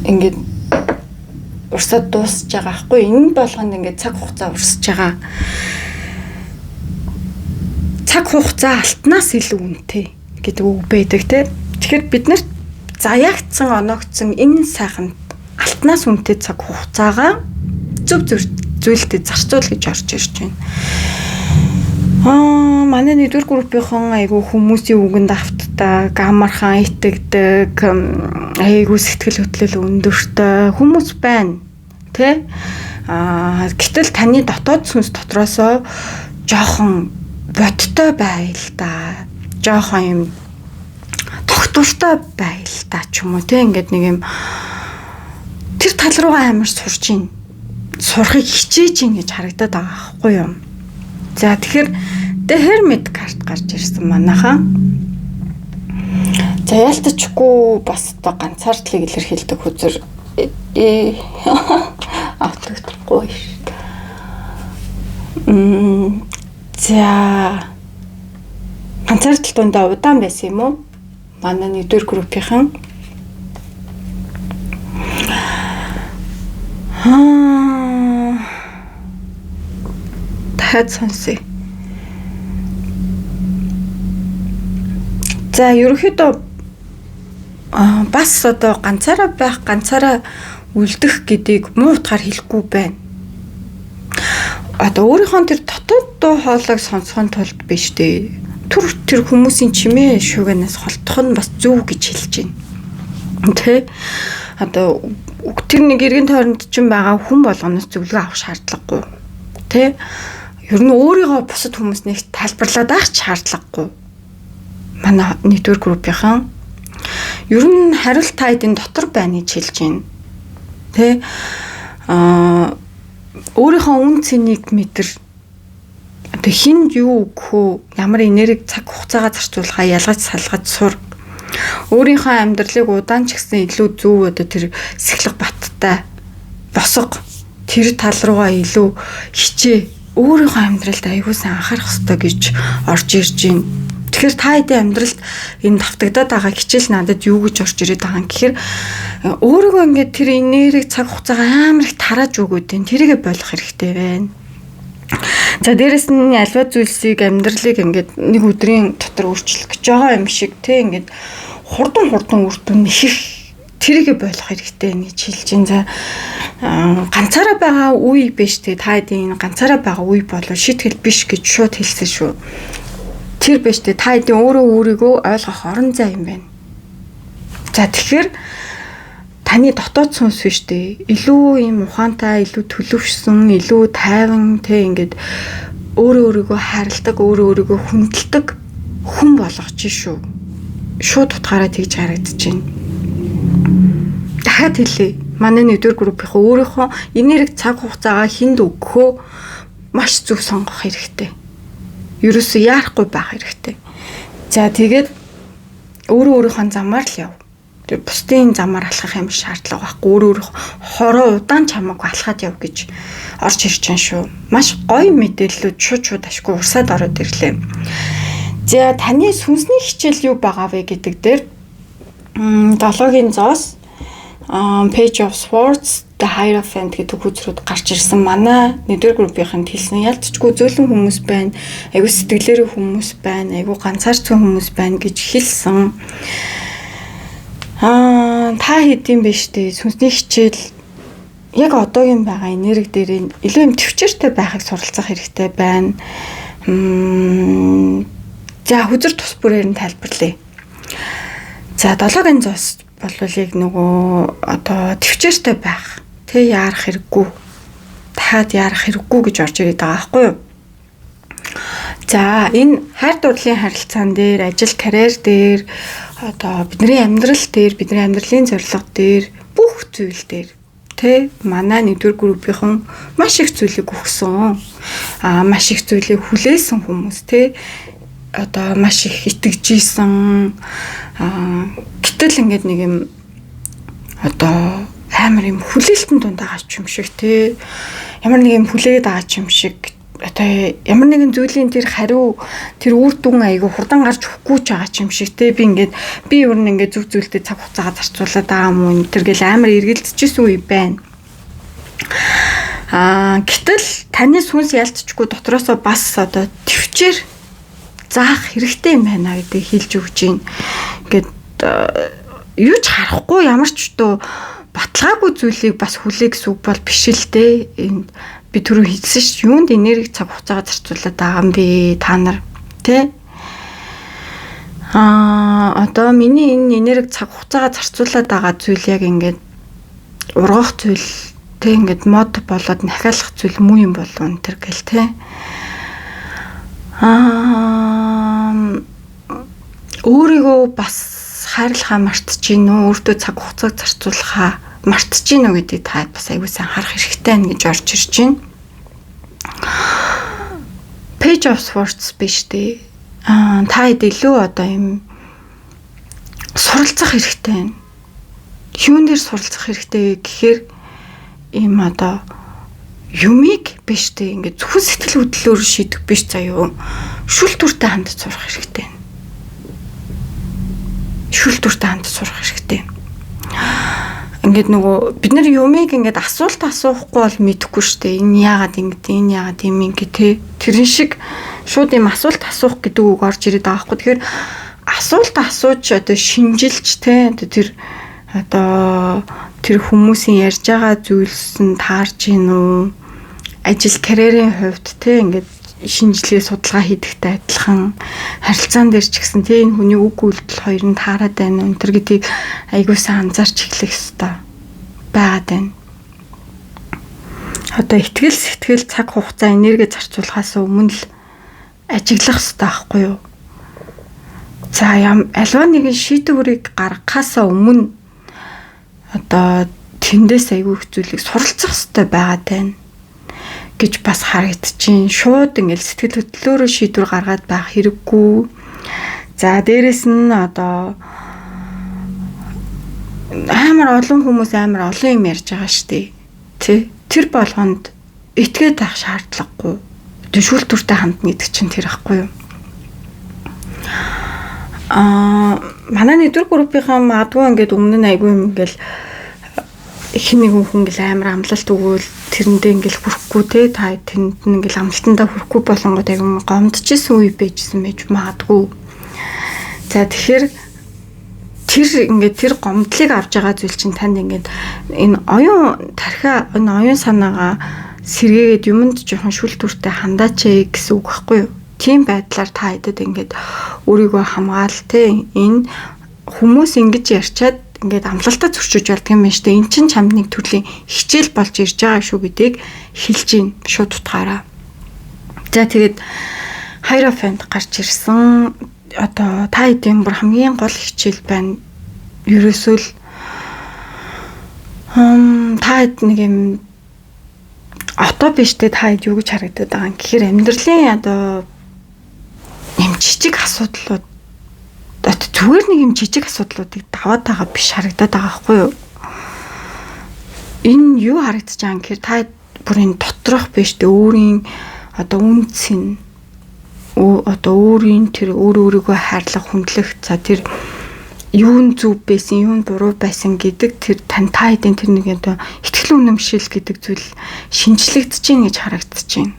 ингээд урсаад дуусж байгаа байхгүй. Энэ болгонд ингээд цаг хугацаа урсж байгаа. цаг хугацаа алтнаас илүү үнэтэй гэдэг үг байдаг те. Тэгэхээр бид нарт заягдсан оногдсон энэ сайхан алтнаас үнэтэй цаг хугацаагаа зөв зүйлдэд зарцуул гэж орж ирж байна. Манай нэгдүгээр группийнхан айгу хүмүүсийн үгэнд автдаг, амархан итгэдэг, айгу сэтгэл хөдлөл өндөртэй хүмүүс байна. Тэ? Гэтэл таны дотоод сүнс дотроосоо жоохон бодтой байл та. Жоохон юм тогтвортой байл та ч юм уу те. Ингээд нэг юм тэр тал руугаа амар сурж ийн. Сурахыг хичээж ийн гэж харагдаад байгаа байхгүй юу? За тэгэхээр The Hermit карт гарч ирсэн манайхаа. За ялтчгүй бас одоо ганцаардлыг илэрхийлдэг хүзэр автагдахгүй шүү дээ. За ганцаардл дундаа удаан байсан юм уу? Манай нэгдүгээр группийнхан. Дахиад сонсъё. За ерөнхийдөө бас одоо ганцаараа байх, ганцаараа үлдэх гэдгийг муу утгаар хэлэхгүй байна. Одоо өөрийнхөө тэр дотоод дуу хоолойг сонсохын тулд биш дээ. Тэр хүмүүсийн чимээ шуугианаас холдох нь бас зөв гэж хэлж байна. Тэ? Одоо тэр нэг эргэн тойронд чинь байгаа хүн болгоноос зөвлөгөө авах шаардлагагүй. Тэ? Ер нь өөрийгөө бусад хүмүүснээс тайлбарлаад авах шаардлагагүй. Манай нэгдүгээр группийнхан ер нь хариулт та эдийн дотор байна гэж хэлж байна. Тэ? Өөрийнхөө үн цэнийг мэдэр одоо хинд юу өгөхөө, ямар энерги цаг хугацаагаа зарцуулахаа ялгаж салгаж сур. Өөрийнхөө амьдралыг удаан ч гэсэн илүү зөв одоо тэр сэхлэг баттай босго тэр тал руугаа илүү хичээ. Өөрийнхөө амьдралд аягүй сайн анхаарах хэрэгтэй гэж орж ирж байна. Тэгэхээр та эдийн амьдралд энэ давтагдаад байгаа хичээл надад юу гэж орж ирээд байгаа юм гэхээр өөрийгөө ингээд тэр энерги цаг хугацаагаа амар их тарааж өгөөд энэ тэрийгэ болох хэрэгтэй байна. За дээрэс нь альва зүйлсийг амьдралыг ингээд нэг өдрийн дотор өөрчлөх гэж байгаа юм шиг те ингээд хурдан үр дүн их тэрийгэ болох хэрэгтэй гэж хэлж байна. За ганцаараа байгаа үе биш те та эдийн ганцаараа байгаа үе болов шийтгэл биш гэж шууд хэлсэн шүү. Тэр биш те та эдийн өөрийгөө ойлгох орон зай юм байна. За тэгэхээр таны дотоод сүнс биш те илүү юм ухаантай, илүү төлөвшсөн, илүү тайван те ингээд өөрийгөө харилдаг, өөрийгөө хүндэлдэг хүн болгож шүү. Шууд утгаараа тэгж харагдаж байна. Дахиад хэлье. Манай нэгдүгээр группийнхан өөрийнхөө энерги цаг хугацаагаа хинд өгөхөө маш зөв сонгох хэрэгтэй. Ерөөсөө яарахгүй байх хэрэгтэй. За тэгээд өөрийнхөө замаар л яв. Тэр бусдын замаар алхах юм шаардлага байхгүй. Өөрөө хороо удаан чамаагүй алхаад яв гэж орж ирж байгаа шүү. Маш гоё мэдээллүүд шууд ашгүй урсаад ороод ирлээ. За таны сүнсний хичээл юу байгаа вэ гэдэг дээр 7-гийн зоос Page of Swords, The Hierophant гэдэг хүзрүүд гарч ирсэн. Манай нэгдүгээр группийнхэнд хэлсэн ялцчгүй зөөлөн хүмүүс байна. Айгу сэтгэлээрээ хүмүүс байна. Айгу ганцаарцсан хүмүүс байна гэж хэлсэн. Та хэдийн биш дээ. Сүнсний хичээл яг одоогийн байгаа энерги дээр илүү юм төвчээртэй байхыг суралцах хэрэгтэй байна. За хүзэр тус бүрээр нь тайлбарлая. За 7-гийн зоос болвол яг нөгөө одоо төвчээртэй байх. Тэ яарах хэрэггүй. Дахиад яарах хэрэггүй гэж орж ирээд байгаа байхгүй юу? За энэ хайр дурлалын харилцаан дээр, ажил карьер дээр, одоо бидний амьдрал дээр, бидний амьдралын зорилго дээр, бүх зүйл дээр тэ манай нэгдүгээр группийнхан маш их зүйлийг өгсөн. Маш их зүйлийг хүлээсэн хүмүүс тэ одоо маш их итгэжсэн. Гэтэл ингээд нэг юм одоо амар юм хүлээлтэн дунд байгаа ч юм шиг те ямар нэг юм хүлээгээд байгаа ч юм шиг одоо ямар нэгэн зүйлийн тэр хариу тэр үр дүн айгу хурдан гарч өгөхгүй ч байгаа ч юм шиг те би ер нь ингээд зүг зүйлтэй цаг хугацаагаа зарцуулаад байгаа юм уу тэр гэл амар эргэлдчихсэн үе байна. Гэтэл таны сүнс ялцчгүй дотроосоо бас одоо төвчээр заах хэрэгтэй юм байна гэдэг хэлж өгч байна. Ингээд юу ч харахгүй ямар ч дөө баталгаагүй зүйлийг бас хүлээх гэсэн үг бол биш л дээ. Би түрүү хэлсэн шүү. Юунд энерги цаг хугацаагаа зарцуулаад байгаа юм бэ та нар тий? Одоо миний энэ энерги цаг хугацаагаа зарцуулаад байгаа зүйл яг ингээд ургах зүйл тий ингээд мод болоод нахиалах зүйл муу юм болов энэ төр гэл тий. Өөрийгөө бас хайрлахаа мартчихин үү, өөртөө цаг хугацааг зарцуулахаа мартчихин үү гэдгийг та бас аягүй сайн харах хэрэгтэй байна гэж орж ирж байна. Page of Swords биш дээ. Та илүү одоо юм суралцах хэрэгтэй байна. Юун дээр суралцах хэрэгтэй гэхээр ийм одоо юмыг биш дээ. Ингээд зөвхөн сэтгэл хөдлөлөөр шийдэх биш заяа. Шүл түртэй хандж сурах хэрэгтэй байна. Шүл түртэй хандж сурах хэрэгтэй. Ингээд нөгөө бид нар юмыг ингээд асуулт асуухгүй бол мэдэхгүй шүү дээ. Энэ яагаад ингэж, энэ яагаад юм ингэ те. Тэрэн шиг шууд юм асуулт асуух гэдэг үг орж ирээд байгаа хгүй. Тэгэхээр асуулт асууж одоо шинжилж те тэр одоо тэр хүмүүсийн ярьж байгаа зүйлс нь таарж гин үү? Ажил карьерийн хувьд те ингээд шинжилгээ судалгаа хийдэгтэй адилхан харилцаан дээр ч гэсэн те энэ хүний үг үйлдэл хоёр нь таарад байна уу? Тэр гэдгийг айгуу сайн анзаарч эхлэх ёстой байгаад байна. Одоо сэтгэл цаг хугацаа энерги зарцуулахаас өмнө л ажиглах ёстой байхгүй юу? За альва нэгэн шийдвэрийг гаргахаас өмнө одоо тэндээс айгүй их зүйлийг суралцах ёстой байгаад байна гэж бас харагдчихээн. Шууд ингээл сэтгэл хөдлөлөөрөө шийдвэр гаргаад байх хэрэггүй. За дээрэс нь одоо амар олон хүмүүс амар олон юм ярьж байгаа штэ. Тэ? Тэр болгонд итгээд байх шаардлагагүй. Шүл түртэй хандна гэдэг чинь тэр ахгүй юу? Манай нэгдүгээр группийнхаа магадгүй ингээд өмнө нь айгүй юм ингээл их нэг хүн ингээл амар амлалт өгөөл тэрэндээ ингээл хүрэхгүй те та тэнд ингээл амлалтандаа хүрэхгүй болонгод айгүй гомдчихсэн үе байжсэн байж магадгүй. За тэгэхээр тэр гомдлыг авж байгаа зүйл чинь танд ингээд энэ оюун тархиа энэ оюун санаагаа сэргээгээд юмд жоохон шүл түртэй хандаач гэсэн үг байхгүй юу? Тийм байдлаар та хэдэд ингээд өөрийгөө хамгаал те энэ хүмүүс ингэж ярьчаад ингээд амлалтаа зөрчиж болдго юм байна шүү дээ. Эн чинь чамд нэг төрлийн хичээл болж ирж байгаа шүү гэдгийг хэлж гин шууд утгаараа. За тэгээд Hierophant гарч ирсэн. Одоо та хэдийн бүр хамгийн гол хичээл байна. Ерөөсөө л та хэд нэг юм ото биштэй та хэд юу гэж харагдаад байгаа юм гэхээр амьдралын одоо юм жижиг асуудлууд зүгээр нэг юм жижиг асуудлуудыг даваад байгаа биш харагдаад байгаа байхгүй юу? Энэ юу харагдаж байгаа юм гэхээр та бүр энэ доторх биш дээ өөрийн одоо үнц нь одоо өөрийн тэр өөрийгөө хайрлах хүндлэх за тэр юу нь зөв байсан юу нь буруу байсан гэдэг тэр та хэдийн тэр нэг одоо итгэл үнэмшил гэдэг зүйл шинжлэгдэж гин гэж харагдаж байна.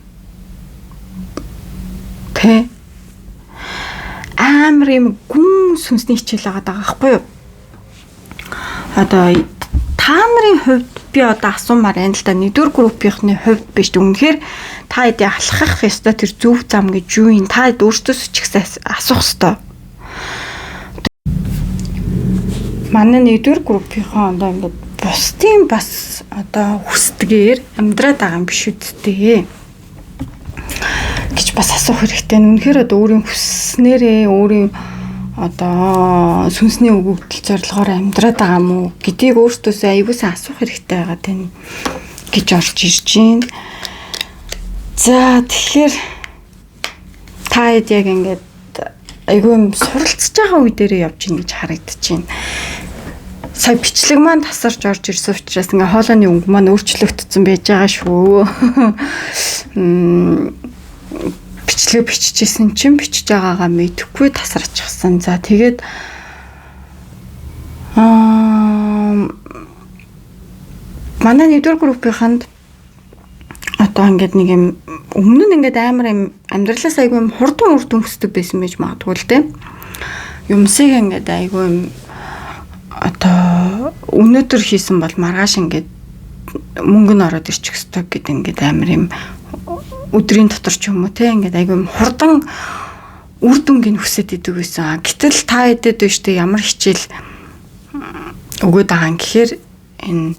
Тэ амар юм гүн сүнсний хичээл байгаа байхгүй юу? Одоо та нарын хувьд би одоо асуумаар байна л да. Нэгдүгээр группийнхны хувьд биш. Үнэхээр та хэдий алхах ёстой тэр зөв зам гэж юу юм? Та хэд өөртөөс ч ихсэн асуух ёстой. Манай нэгдүгээр группийнхаа одоо ингээд бусдын бас одоо хүсдгээр амьдраад байгаа юм биш үсттэй гэж бас асуух хэрэгтэй. Үнэхээр одоо өөрийн хүснээрээ өөрийн одоо сүнсний өгөгдөл зорилгоор амьдраад байгаа юм уу гэдгийг өөртөөсөө аюулсаа асуух хэрэгтэй байгаа тань гэж орж ирж байна. За тэгэхээр та хэд яг ингээд айгүй юм суралцж байгаа үе дээрээ явж ийн гэж харагдаж байна. Сая бичлэг маань тасарч орж ирсэн учраас ингээ хоолойны өнгө маань өөрчлөгдсөн байж байгаа шүү. Бичлэг биччихсэн чинь бичиж байгаагаа мэдэхгүй тасарчихсан. За тэгээд манай нэгдүгээр группийнханд одоо ингээд нэг юм өмнө нь ингээд амар юм амьдралаас айгүй юм хурдан үр дүн өсдөг байсан байж магадгүй л дээ. Юмсыг ингээд айгүй юм одоо өнөөдөр хийсэн бол маргааш ингээд мөнгө нь ороод ирчих ёстой гэдэг ингээд амар юм өдрийн дотор ч юм уу те ингээд айгүй юм хурдан үр дүнгийн хүсэж идэг байсан. Гэтэл та хэдэд биш те ямар хичээл өгөөд байгаа юм гэхээр энэ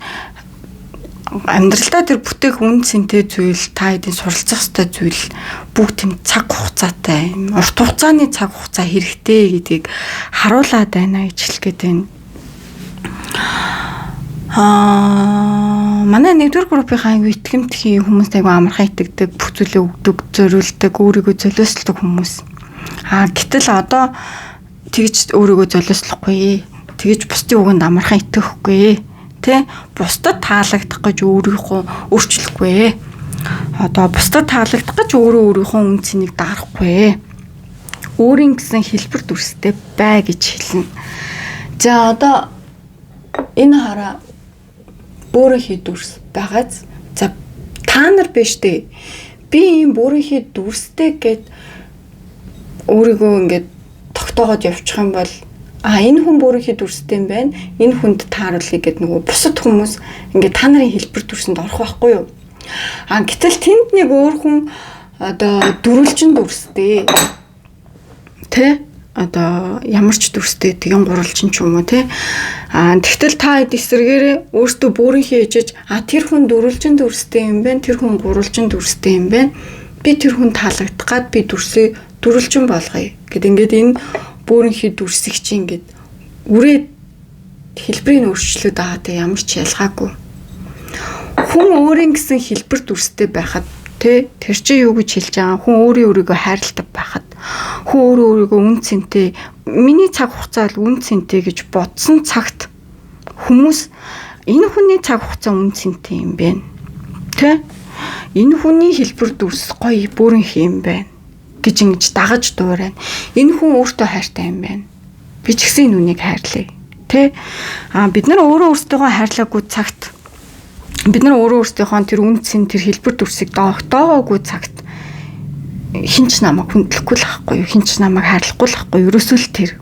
амьдралдаа тэр бүтээх үн цэнтэй зүйл та хэдийн суралцах ёстой зүйл бүгд тийм цаг хугацаатай урт хугацааны цаг хугацаа хэрэгтэй гэдгийг харуулад байна гэж хэлгээд байна. Манай нэгдүгээр группийн аягүй итгэмтгий хүмүүс айгүй амархан итгэдэг, бүх зүйлээ өгдөг, зориулдаг, өөрийгөө золиослдог хүмүүс. Гэтэл одоо тэгж өөрийгөө золиослохгүй, тэгж бусдын үгэнд амархан итгэхгүй, тэ бусдад таалагдах гэж өөрийгөө өөрчлөхгүй. Одоо бусдад таалагдах гэж өөрийнхөө үн цэнийг даарахгүй. Өөрийн гэсэн хэлбэр дүрстэй бай гэж хэлнэ. За одоо энэ хараа бөөрийнхий дүрс байгааз за та нар биш дээ. Би ийм бөөрийнхий дүрстэй гэд өөрийгөө ингээд тогтоогоод явчих юм бол энэ хүн бөөрийнхий дүрстэй юм байна. Энэ хүнд тааруулъя гэд нөгөө бусад хүмүүс ингээд та нарын хэлбэр дүрсэнд орох байхгүй юу? Гэтэл тэнд нэг өөр хүн одоо дөрвөлжин дүрстэй тэ одоо ямар ч дүрстэй тэгэн гурвалжин ч юм уу те тэгтэл та эсэргээрээ өөртөө бөөрийнхээ ээжэж тэр хүн дөрвөлжин дүрстэй юм байна, тэр хүн гурвалжин дүрстэй юм байна, би тэр хүн таалагдах гад би дүрсээ дөрвөлжин болгоё гэд ингээд энэ бөөрийнхээ дүрсийг чи ингээд үрээд хэлбэрийг өөрчлөөд байгаа те ямар ч ялгаагүй. Хүн өөрийн гэсэн хэлбэр дүрстэй байхад тэр чи юу гэж хэлж байгаа? Хүн өөрийгөө хайрладаг байхад хүн өөрийгөө үн цэнтэй миний цаг хугацаа л үн цэнтэй гэж бодсон цагт хүмүүс энэ хүний цаг хугацаа үн цэнтэй юм байна. Тэ? Энэ хүний хэлбэр дүрс гоё бөөрийнхий юм байна гэж ингэж дагаж дуурайна. Энэ хүн өөртөө хайртай юм байна. Би ч гэсэн энэ үнийг хайрлая. Тэ? Бид нар өөрөө өөрсдөө хайрлаагүй цагт бид нар өөрөө өөрсдийнхөө тэр үн цэн тэр хэлбэр дүрсийг доогоогүй цагт хинч намайг хүндлэхгүй л ахгүй юу, хинч намайг хайрлахгүй л ахгүй юу, ерөөсөө л тэр.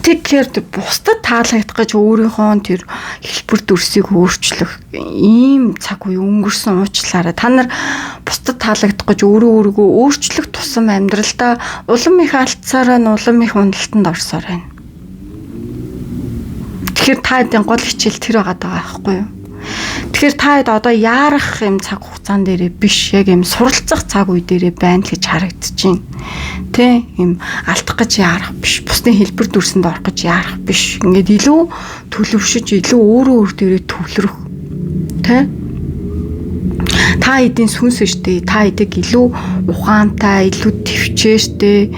Тэгэхээр бусдад таалагдах гэж өөрийнхөө тэр хэлбэр дүрсийг өөрчлөх ийм цаг үе өнгөрсөн уучлаарай. Та нар бусдад таалагдах гэж өөрийгөө өөрчлөх тусам амьдралдаа улам их алдсараа улам их уналтанд орсоор байна. Тэгэхээр та хэдийн гол хичээл тэр байгаа байхгүй юу? Тэгэхээр та хэд одоо яарах юм цаг хугацаан дээрээ биш, яг юм суралцах цаг үе дээрээ байна л гэж харагдаж байна. Тэ юм алдах гэж яарах биш, бусдын хэлбэр дүрсэнд орох гэж яарах биш. Ингээд илүү төлөвшөж, илүү өөрөө өөр дээрээ төвлөрөх. Тэ? Та хэдийн сүнс штэ, та хэдэг илүү ухаантай, илүү төвчээштэй,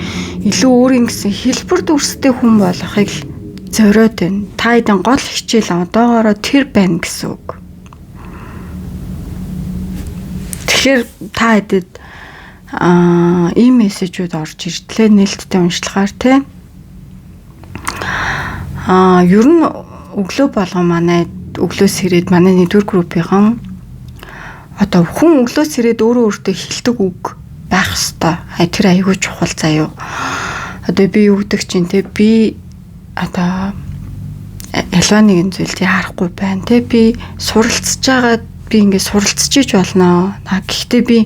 илүү өөрийн гэсэн хэлбэр дүрстэй хүн болохыг л зориод байна. Та хэдийн гол хичээл одоогоороо тэр байна гэсэн үг. Тэгэхээр та хэдэд ийм мессежүүд орж ирдлээ нээлттэй уншлахаар те. Ер нь өглөө болгон манай өглөөс ирээд манай нэгдүгээр группийн одоо хүн өглөөс ирээд өөрөө өөртөө хэлдэг үг байх хэвээр. Тэр аягүй чухал заяо. Одоо би юу гэдэг чинь те би одоо ялгаа нэгэн зүйлд яарахгүй байна те би суралцж байгаа би ингээд суралцж иж болно. Гэхдээ би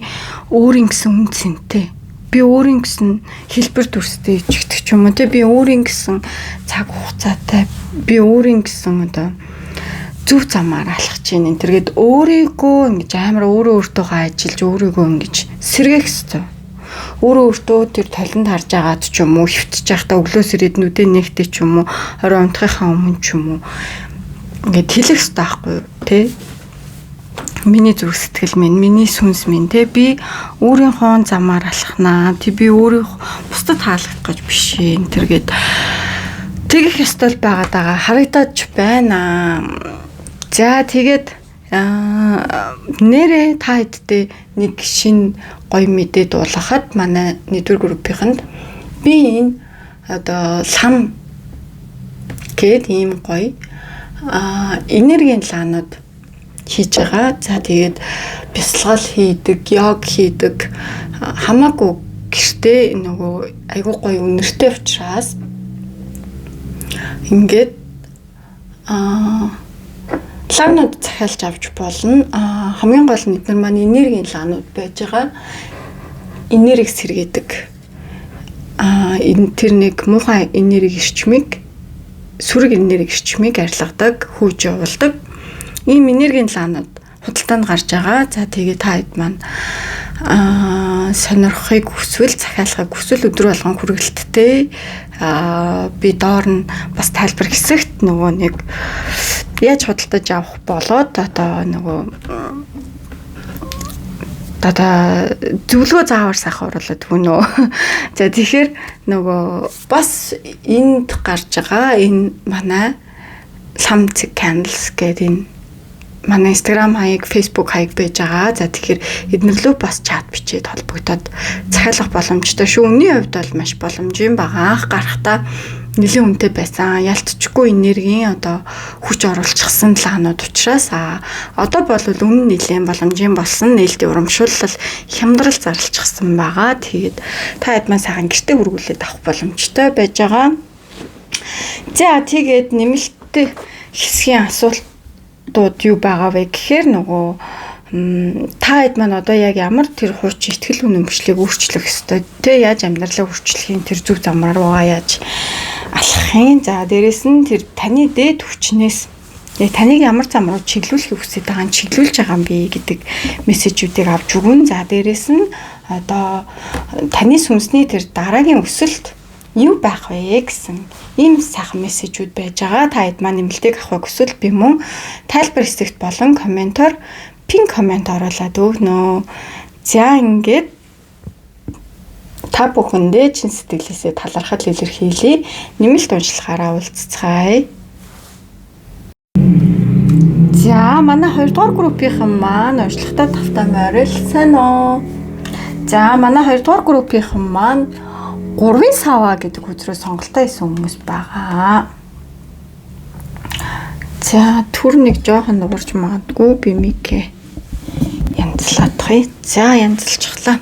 өөрийн гэсэн үн цэнтэй. Би өөрийн гэсэн хэлбэр дүрстэй ичгдэг ч юм уу те би өөрийн гэсэн цаг хугацаатай. Би өөрийн гэсэн одоо зөв замаар алхаж ийн энэ төргээд өөрийгөө ингэж амар өөртөө ажиллаж өөрийгөө ингэж сэргээх хэвээр. Өөртөө тэр талент харж агаад ч юм уу хөвтж байхдаа өглөөс ирээд нүдэ нэгтэй ч юм уу орой унтахынхаа өмнө ч юм уу ингээд хэлэх хэрэгтэй байхгүй юу те. Миний зүрх сэтгэл минь, миний сүнс минь те би өөрийнхөө замаар алхнаа. Тэг би өөрийнхөө бусдад таалагдах гэж биш энэ төргээд тэгэх ёстой байгаад байгаа харагдаж байна. За тэгээд нэрээ та хэдтэй нэг шин гоё мэдээ дуулгахад манай нэгдүгээр группийнхэнд би энэ одоо лам гээд ийм гоё энергийн лаанууд хийж байгаа. За тэгээд бясалгал хийдэг, йог хийдэг хамаагүй гэртээ нөгөө айгуу гоё үнэртэй учраас ингээд лаанууд захиалж авч болно. Хамгийн гол нь эдгээр маань энергийн лаанууд байж байгаа. Энерги сэргээдэг. Энэ тэр нэг муухай энерги ирчмийг сүрэг энерги ирчмийг арилгадаг, хүйж явуулдаг. Ийм энергийн лаанууд худалдаанд гарч байгаа. За тэгээ та хэд маань сонирхохыг хүсвэл захиалахыг хүсвэл өдөр болгон хүргэлттэй би доор нь бас тайлбар хэсэгт нөгөө нэг яаж худалдаж авах болоод одоо нөгөө зөвлөгөө заавар сайхан оруулаад өгнө. За тэгэхээр нөгөө бас энд гарч байгаа энэ манай Lamzig Candles гэдэг энэ манай Instagram хаяг, Facebook хаяг байж байгаа. За тэгэхээр эднэрлөө бас чат бичээд холбогдоод захиалах боломжтой шүү. Үүний хувьд бол маш боломжийн байгаа. Анх гарахтаа нэлийн үнэтэй байсан. Ялцчихгүй энергийн одоо хүч оруулчихсан лаанууд учраас одоо бол үнэн нэлийн боломжийн болсон. Нээлтийн урамшуулал хямдрал зарлчихсан байгаа. Тэгээд та хэд маань сайхан гэртээ хөргүүлээд авах боломжтой байж байгаа. За тэгээд нэмэлттэй хэсгийн асуултууд юу байгаа вэ гэхээр нөгөө та хэд маань одоо яг ямар тэр хуучин ихтгэл үнэмшлийг өөрчлөх ёстой те яаж амьдралаа өөрчлөхийн тэр зөв замаар байгаа яаж алхахын за дээрэс нь тэр таны дээд хүчнээс таныг ямар зам руу чиглүүлэхийг хүсэж байгаа нь чиглүүлж байгаа юм бэ гэдэг мессежүүдийг авч өгөн за дээрэс нь одоо таны сүнсний тэр дараагийн өсөлт юу байх вэ гэсэн ийм сайхан мессежүүд байж байгаа. Та хэд маань нэмэлтийг авахыг хүсвэл би мөн тайлбар хэсэгт болон комментоор пин коммент оруулаад өгнө. За ингээд та бүхэндээ чин сэтгэлээсээ талархал илэрхийлье. Нэмэлт уншлагаараа уулзцгаая. За манай 2 дугаар группийнхан маань уншлагатай тавтай морил сайн уу? За манай 2 дугаар группийнхан маань 3-ын сава гэдэг үзрээ сонголтоо хийсэн хүмүүс байгаа. За түр нэг жоохон нугарч магадгүй би микээ янзлаадахыг. За янзлчихлаа.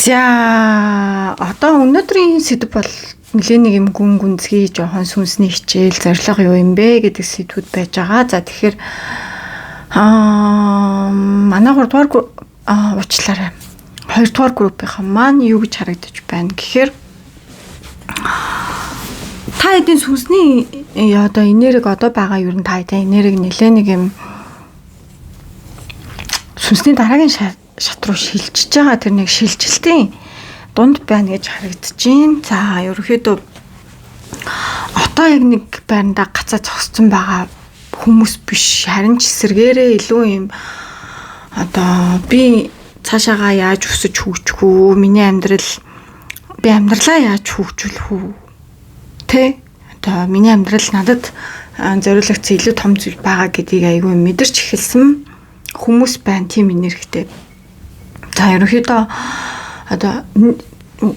За одоо өнөөдрийн сэдв бол нэлээд нэг юм гүн гүнзгий жоохон сүнсний хичээл зорилго юу юм бэ гэдэг сэдвүүд байж байгаа. За тэгэхээр манай 3 дугаар уучлаарай. 2 дугаар группийнхан маань юу гэж харагдаж байна гэхээр та эдийн сүнсний одоо энерги одоо байгаа юу н та эдийн энерги нэлээ нэг юм сүнсний дараагийн шат руу шилжиж байгаа тэр нэг шилжилтийн дунд байна гэж харагдаж байна. За ерөөхдөө одоо яг нэг байранда гацаа зогссон байгаа хүмүүс биш харин ч эсэргээрээ илүү юм одоо би цаашаагаа яаж өсөж хөгжих үү? Миний би амьдралаа яаж хөгжүүлэх үү? Тэ? Одоо миний амьдрал надад зориулагдсан илүү том зүйл байгаа гэдгийг айгүй мэдэрч эхэлсэн хүмүүс байна тийм энергитэй. За ерөнхийдөө одоо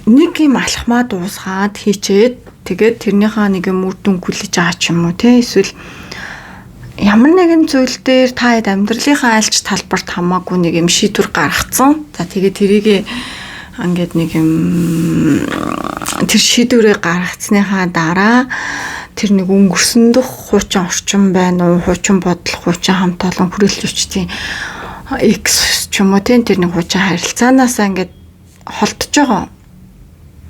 нэг юм алхмаа дуусгаад хийчээд тэгээд тэрнийхээ нэг юм үр дүн хүлээж байгаа ч юм уу те эсвэл ямар нэгэн зүйл дээр та хэд амьдралынхаа альч талбарт хамаагүй нэг юм шийдвэр гаргацсан. За тэгээд тэрийг ингээд нэг юм тэр шийдвэрээ гаргацсныхаа дараа тэр нэг өнгөрсөн дөх хуучин орчин байна уу? Хуучин бодол, хуучин хамт олон хүрээлт хүчтийн X ч юм уу тэр нэг хуучин харилцаанаас ингээд холдож байгаа.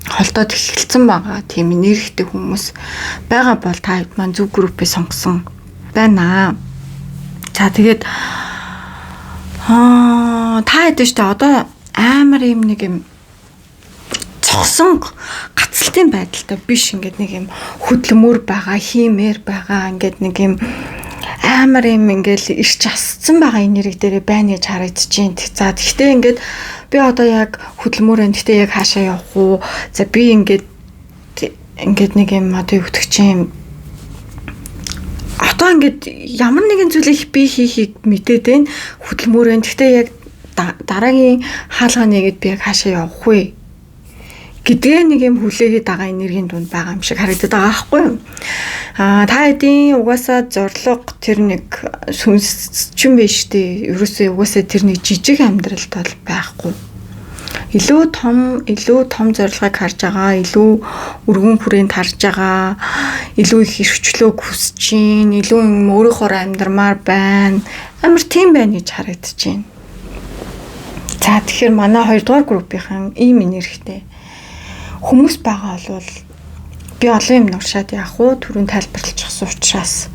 Холдоод эхэлсэн байгаа. Тийм энергитэй хүмүүс байгаа бол та хэд маань зөв группээ сонгосон байна. За тэгээд та хэд ч одоо амар юм нэг юм цогсон гацалтын байдалтай биш ингээд нэг юм хөдөлмөр байгаа, хиймээр байгаа ингээд нэг юм амар юм ингээл ирч асцсан байгаа энерги дээрээ байна гэж харагдаж байна. За тэгтээ ингээд би одоо яг хөдөлмөрөө тэгтээ яг хаашаа явах уу? За би ингээд нэг юм одоо юу гэдэг чинь одоо ингээд ямар нэгэн зүйлийг би хийхийг мэдээд байна. Хөдөлмөрөө тэгтээ яг дараагийн хаалгаа нэгэд би яг хаашаа явах вэ гэдгээ нэг юм хүлээгээд байгаа энергийн дунд байгаа юм шиг харагдаад байгаа байхгүй юу? Та хэдийн угаасаа зориг тэр нэг сүнсчин биш дээ. Ерөөсөө угаасаа тэр нэг жижиг амьдралд бол байхгүй. Илүү том зорилгыг харж байгаа, илүү өргөн хүрээнд харж байгаа, илүү их эрхчлөөг хүсэж чинь, илүү өөрийнхөө амьдрмаар байна. Амар тийм байна гэж харагдаж байна. За тэгэхээр манай 2 дугаар группийн ийм энергитэй хүмүүс байгаа бол би олон юм нуршаад яах вэ? Түрүүн тайлбарлчихсан учраас.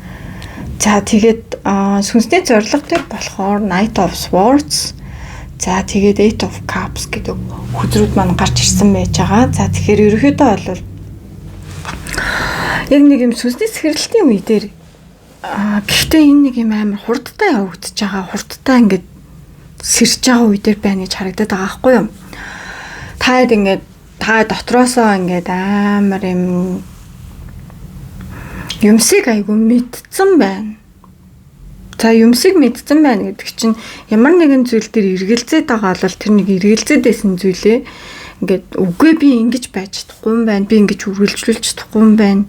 За тэгээд сүнсний зорилго дээр болохоор Knight of Swords, за тэгээд 8 of Cups гэдэг хүзрүүд маань гарч ирсэн байж байгаа. За тэгэхээр ерөөхдөө бол яг нэг юм сүнсний сэхэрлэлтийн үе дээр гэхдээ энэ нэг юм амар хурдтай явагдаж байгаа. Хурдтай ингээд сэрж байгаа үе дээр байна гэж харагдаад байгаа байхгүй юу? Та дотроосоо ингээд амар юмсыг айгүй мэдсэн байна. За юмсыг мэдсэн байна гэдэг чинь ямар нэгэн зүйл дээр эргэлзээд байгаа бол тэр нэг эргэлзээд байсан зүйлээ ингээд үгүй би ингэж байж чадахгүй юм байна. Би ингэж үргэлжлүүлж чадахгүй юм байна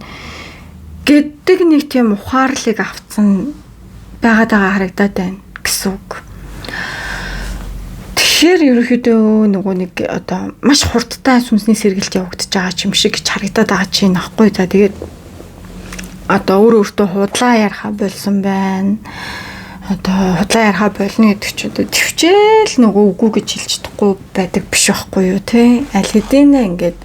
гэдэг нэг тийм ухаарлыг авцсан байгаад харагдаад байна гэсэн үг. Тэгэхээр ерөөхдөө нөгөө нэг одоо маш хурдтай сүнсний сэргэлт явагдаж байгаа юм шиг харагдаад байгаа чинь аахгүй. За тэгээд одоо өөртөө худлаа ярихаа болсон байна. Одоо худлаа ярихаа болно гэдэг чинь одоо төвчээл нөгөө үгүй гэж хэлж чадахгүй байдаг биш байхгүй юу те. Аль хэдийнэ ингээд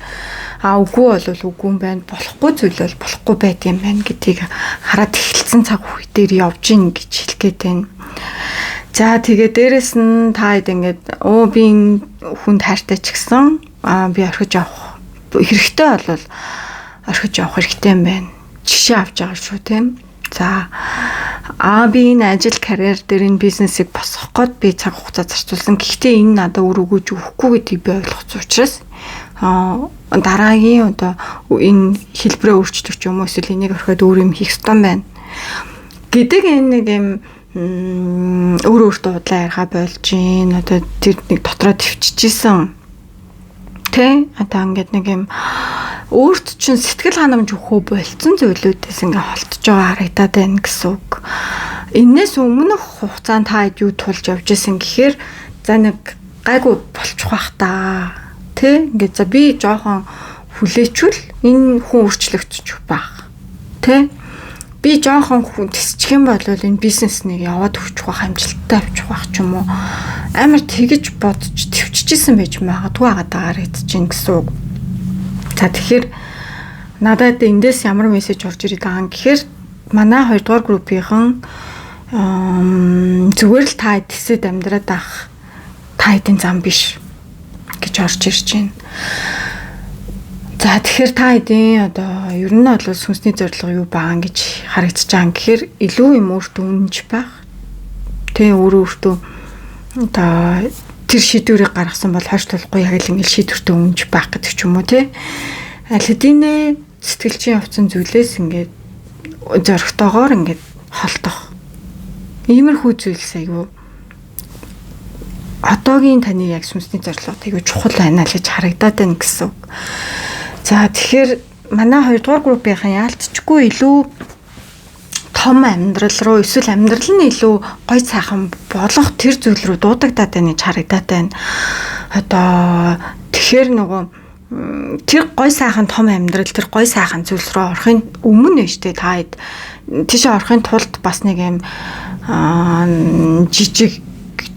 үгүй бол үгүй юм байна. Болохгүй зүйл бол болохгүй байд юм байна гэдгийг хараад эхэлсэн цаг үе дээр явж ийн гэж хэлэх гээд байна. За тэгээ дээрэс нь та хэд ингээд би энэ хүнд хайртай ч гэсэн би орхиж явах хэрэгтэй бол орхиж явах хэрэгтэй юм байна. Жишээ авч байгаа шүү тийм. За би энэ ажил карьер дээр энэ бизнесийг босгох гээд би цаг хугацаа зарцуулсан. Гэхдээ энэ надад үр өгөөж өгөхгүй гэдгийг би ойлгосон учраас дараагийн одоо энэ хэлбэрээ өөрчлөх юм уу эсвэл энийг орхиод өөр юм хийх ёстой байна гэдэг энэ нэг юм өөртөө худлаа ярихаа болж гин одоо тэр нэг дотроо төвччихсэн тэ одоо ингээд нэг юм өөрт чинь сэтгэл ханамж өгөхөө болцсон зүйлүүдээс ингээ холтож байгаа харагдаад байна гэсэн үг. Энээс өмнөх хугацаанд та юу тулж явж исэн гэхээр за нэг гайгүй болчих бах та тэ ингээ за би жоохон хүлээчвэл энэ хүн өөрчлөгдөж байх тэ би жоохон хүн тэсчих юм бол энэ бизнес нэг яваад өгчих байх амжилттай авчих байх ч юм уу амар тэгэж бодож төвччихсэн байж магадгүй агаад харагдаж байна гэсэн үг. За тэгэхээр надад эндээс ямар мессеж орж ирээд байгаа юм гэхээр манай 2 дугаар группийнхан зүгээр л та тэсэд амьдраад ах та хэдийн зам биш гэж орж ирж байна. За тэгэхээр та хэдийн одоо ер нь бол сүнсний зорилго юу баан гэж харагдаж байгаа юм гэхээр илүү юм өөртөө үнэнч байх. Тэ өөртөө одоо тэр шийдвэрийг гаргасан бол хойш тулахгүй яг л ингэ шийдвэртээ үнэнч байх гэдэг ч юм уу тий. Аль хэдийнэ сэтгэлчийн явцсан зүйлээс ингээд зоригтойгоор ингээд холдох. Иймэрхүү зүйлс айгүй одоогийн таны яг сүнсний зорилго айгүй чухал байна л гэж харагдаад байна гэсэн үг. За тэгэхээр манай 2 дугаар группийнхан яалтчгүй илүү том амьдрал руу эсвэл амьдрал нь илүү гой сайхан болох тэр зүйл рүү дуудагдаад байна гэж харагдаад байна. Одоо тэгэхээр нөгөө тэр гой сайхан том амьдрал тэр гой сайхан зүйл рүү орохын өмнө нь штэ та хэд тийш орохын тулд бас нэг юм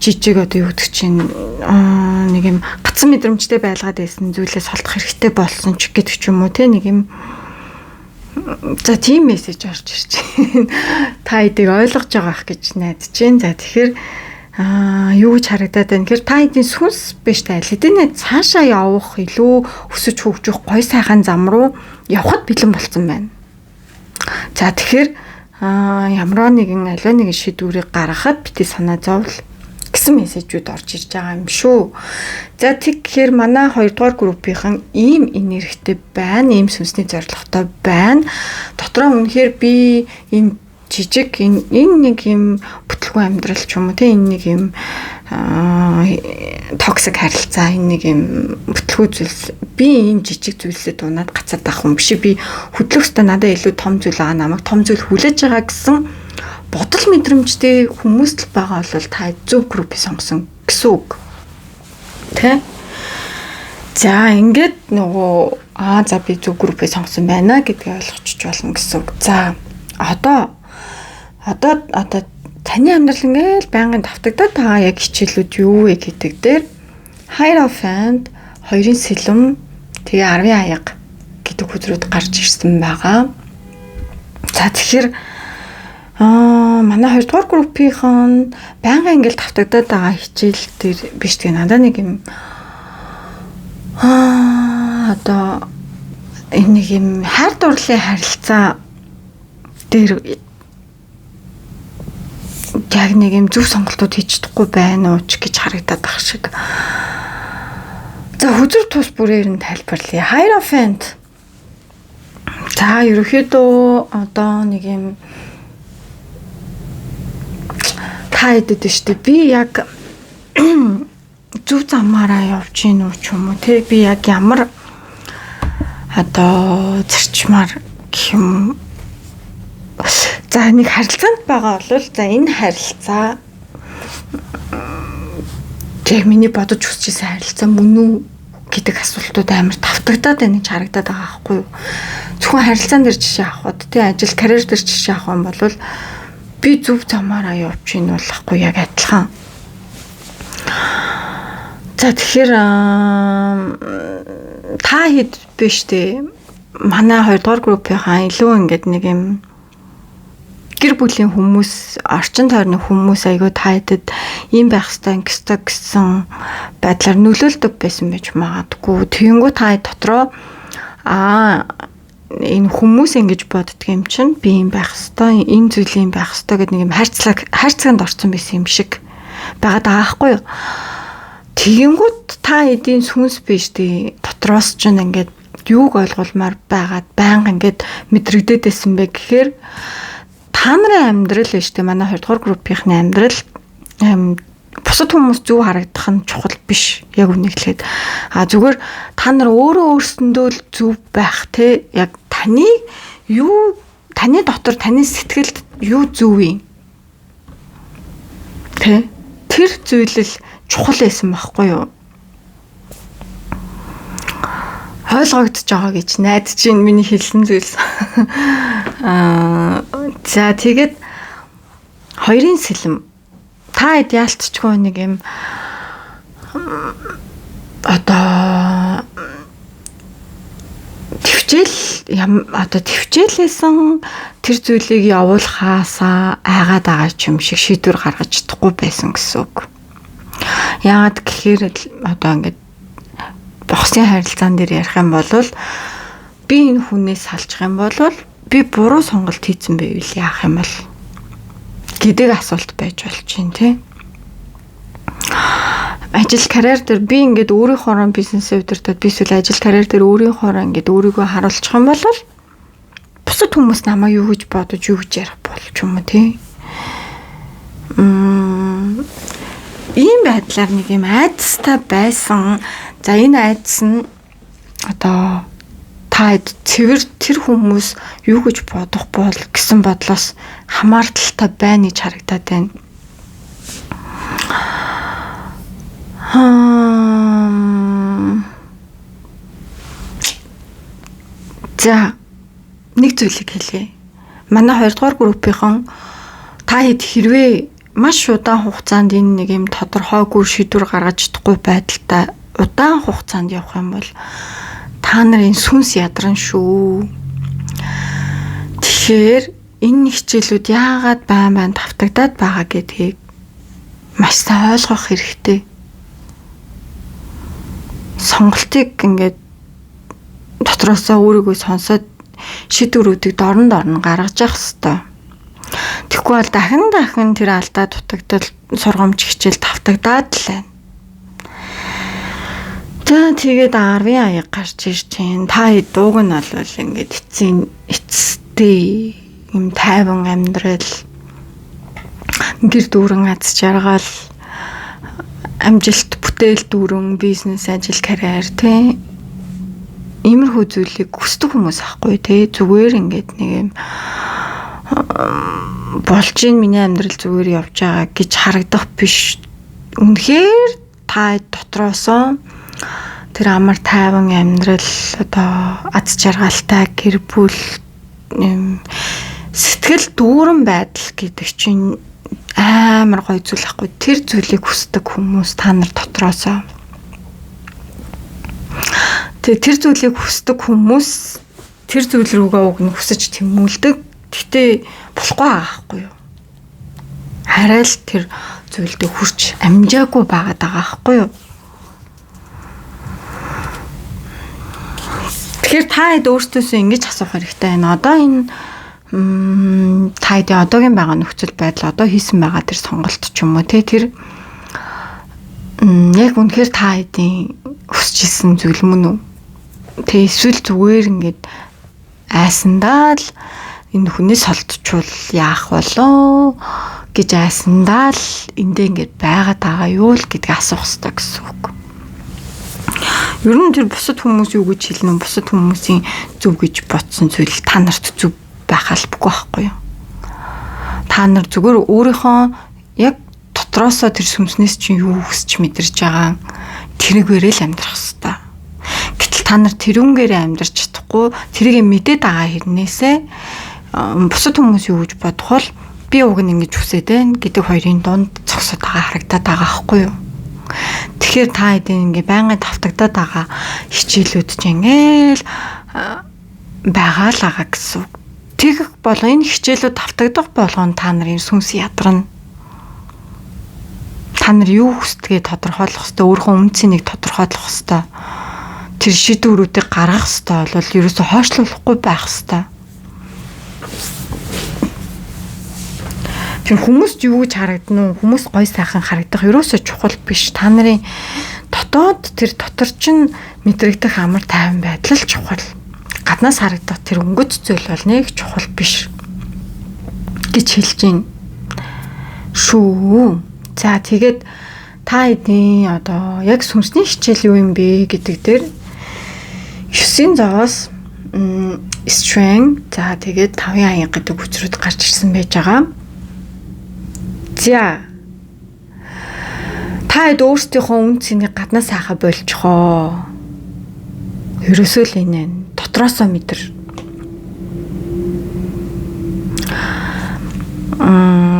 жижиг одоо юу гэдэг чинь нэг юм гацсан мэдрэмжтэй байлгаад байсан зүйлээс холдох хэрэгтэй болсон ч гэдэг ч юм уу те нэг юм за тийм мессеж орж ирж байна. Та эдийг ойлгож байгаах гэж найдаж байна. За тэгэхээр юу гэж харагдаад байна гэхээр та эдийн сүнс биш та аль хэдийнэ цаашаа явах илүү өсөж хөгжих гой сайхан зам руу явхад бэлэн болсон байна. За тэгэхээр ямар нэгэн аливаа нэгэн шийдвэрийг гаргахад бити санаа зовл гэсэн мессежүүд орж ирж байгаа юм шүү. За тэгэхээр манай 2 дугаар группийнхан ийм энергитэй байна, ийм сүнсний зорилготой байна. Дотроо үнэхээр би энэ жижиг энэ нэг юм бүтлгүй амьдрал ч юм уу те энэ нэг юм токсик харилцаа энэ нэг юм бүтлгүү зүйлс би энэ жижиг зүйлсэд унаад гацаад байх юм биш би хөдлөхөстө надад илүү том зүйл байгаа намайг том зүйл хүлээж байгаа гэсэн бодол мэдрэмжтэй хүмүүст л байгаа бол та зөв группийг сонгосон гэсэн үг тэ за ингээд нөгөө за би зөв группийг сонгосон байна гэдгийг ойлгочих болно гэсэн үг за одоо таны амьдрал ингээл байнгын давтагдаад байгаа яг хичээлүүд юу вэ гэдэг дээр Hierophant 2-ын сэлэм тэгээ 10-ын аяга гэдэг хөдрүүд гарч ирсэн байгаа. За тэгэхээр манай 2 дугаар группийн байнгын ингээл давтагдаад байгаа хичээл дээр биш тэгээ надад нэг юм одоо энэ нэг юм хайр дурлалын харилцаа дээр яг нэг юм зөв сонголтууд хийж чадахгүй байна уу гэж харагдаад байх шиг. За хүзэр тус бүрээр нь тайлбарлая. Hierophant. За ерөөхдөө одоо нэг юм тайдад штэ би яг зөв замаараа явж гин үү ч юм уу те би яг ямар одоо зарчмаар гэх юм за нэг харилцаанд байгаа бол за энэ харилцаа тэг миний бодож хүсэж байсан харилцаа мөн үү гэдэг асуултууд амар тавтагдаад байна гэж харагдаад байгаа байхгүй юу. Зөвхөн харилцаан дээр жишээ авахд тий ажил карьер дээр жишээ авах юм бол би зөв замаараа явж гин болохгүй яг адилхан. За тэгэхээр та хэд биш тий манай 2 дугаар группийнхаа илүү ингээд нэг юм гэр бүлийн хүмүүс, орчин тойрны хүмүүс айгүй таадаг ийм байх ёстой гэсэн байдлаар нөлөөлдөг байсан байж магадгүй. Тэгэнгүүт та дотроо энэ хүмүүс ингэж боддөг юм чинь би ийм байх ёстой, энэ зүйл ийм байх ёстой гэдэг нэг юм хайрцагт орсон байсан юм шиг байгаад байгаа байхгүй юу. Тэгэнгүүт та эдийн сүнс биш дээ. Дотроос ч ингээд юуг ойлгуулмаар байгаад байнга ингээд мэдрэгдээд байсан бэ гэхээр та нарын амьдрал биш үү манай 2 дугаар группийнхны амьдрал бусад хүмүүс зүг харагдах нь чухал биш яг үнийг хэлээд зүгээр та нар өөрөө өөрсөндөө л зүв байх те яг таны дотор таны сэтгэлд юу зүв юм те тэр зүйл л чухал байсан байхгүй юу ойлгогдож байгаа гэж найдаж байна миний хэлсэн зүйлс. За тэгээд 2-ын сэлэм та хэд яалтчгүй нэг юм одоо твчээлээсэн тэр зүйлийг явуулахаасаа айгаад байгаа ч юм шиг шийдвэр гаргаж чадахгүй байсан гэсэн үг. Яагаад гэхээр одоо ингээд бохсын харилцаан дээр ярих юм бол би энэ хүнээс салчих юм бол би буруу сонголт хийсэн байвал яах юм бол гэдэг асуулт байж болж байна тий. Ажил карьер дээр би ингээд өөрийнхөө бизнесээ удирдах би эсвэл ажил карьер дээр өөрийнхөө ингээд өөрийгөө харуулчих юм бол бусад хүмүүс намайг юу гэж бодож юу гэж ярих болч юм уу тий. Ийм байдлаар нэг юм айдастай байсан. За энэ айдас нь одоо та тэр хүмүүс юу гэж бодох бол гэсэн бодлоос хамааралтай байна гэж харагдаад байна. За нэг зүйлийг хэлье. Манай 2 дугаар группийнхан та хэд хэрвээ маш удаан хугацаанд энэ нэг юм тодорхойгүй шийдвэр гаргаж чадахгүй байдалтай удаан хугацаанд явах юм бол та нарын сүнс ядарна шүү. Тэгэхээр энэ хичээлүүд яагаад байн давтагдаад байгаа гэдгийг маш сайн ойлгох хэрэгтэй. Сонголтыг ингээд дотроосоо өөрийгөө сонсоод шийдвэрүүдийг дорн гаргаж явах хэрэгтэй. Тэгэхгүй бол дахин тэр алдаа дутагдал сургамж хичээл давтагдаад л байна. Тэгээд 10-ын аяг гарч ирж байна. Та дууг нь бол ингээд эцэстэй юм тайван амьдрал гэр дүүрэн аз жаргал амжилт, бүтээл, дүрэн, бизнес, ажил, карьер тий иймэрхүү зүйлийг хүсдэг хүмүүс ахгүй тий зүгээр ингээд нэг юм болж ийн миний амьдрал зүгээр явж байгаа гэж харагдах биш. Үнэхээр та дотроосоо тэр амар тайван амьдрал одоо аз жаргалтай гэр бүл сэтгэл дүүрэн байдал гэдэг чинь амар гоё зүйл ахгүй. Тэр зүйлийг хүсдэг хүмүүс та нар дотроосоо. Тэр зүйлийг хүсдэг хүмүүс тэр зүйл рүүгээ уг нь хүсэж тэмүүлдэг. Гэтэ болохгүй байхгүй юу? Хараа л тэр зүйлдээ хүрч амжаагүй байгаад байгаа байхгүй юу? Тэгэхээр та хэд өөртөөсөө ингэж асуух хэрэгтэй байна. Одоо энэ та хэдийн одоогийн байгаа нөхцөл байдал одоо хийсэн байгаа тэр сонголт ч юм уу те тэр яг үнэхээр та хэдийн хүсэж исэн зүйл мөн үү? Тэ эсвэл зүгээр ингээд айсандаа л энэ хүнээс холдчихвол яах болоо гэж айсандаа л эндээ ингээд байгаад байгаа юу л гэдгийг асуух хэрэгтэй гэсэн үг. Ер нь тэр бусад хүмүүс юу гэж хэлнэ, бусад хүмүүсийн зөв гэж бодсон зүйл та нарт зөв байх албагүй байхгүй юу? Та нар зүгээр өөрийнхөө яг дотроосоо тэр сүмснээс чинь юу хүсч мэдэрч байгаа тэрэгээрээ л амьдрах хэрэгтэй. Гэтэл та нар тэрүүнгээрээ амьдрч чадахгүй тэрийг мэдээд байгаа хэрнээсээ бусад хүмүүс юу гэж бодох бол би уг нь ингэж хүсээд байна гэдэг хоёрын дунд цогсоод байгаа харагдаад байгаа байхгүй юу? Тэгэхээр та хэдийн ингээ байнгын давтагдаад байгаа хичээлүүд чинь ингээл байгаа л байгаа гэсэн үг. Тэгэх бол энэ хичээлүүд давтагдах болгоно та нарын сүнс ядарна. Та нар юу хүсдгээ тодорхойлох хэрэгтэй, өөрийнхөө үн цэнийг тодорхойлох хэрэгтэй. Тэр шийдвэрүүдийг гаргах хэрэгтэй бол ерөөсөө хойшлуулахгүй байх хэрэгтэй. Тэр хүмүүст юу гэж харагдана уу? Хүмүүс гой сайхан харагдах ерөөсөө чухал биш. Та нарын дотоод тэр дотор чинь мэдрэгдэх амар тайван байдал л чухал. Гаднаас харагдах тэр өнгөц зүйл бол нэг чухал биш гэж хэлж байна. Шүү. За тэгээд та хэдийн одоо яг сүнсний хичээл юу юм бэ гэдэг дээр 9-ийн зоос strength за тэгээд 5-ын аян гэдэг хүчрүүд гарч ирсэн байж байгаа. За та хэд өөрсдийнхөө үн цэнийг гаднаас хайхаа болчихоо. Ерөөсөө л энэ дотроосоо мэдэр.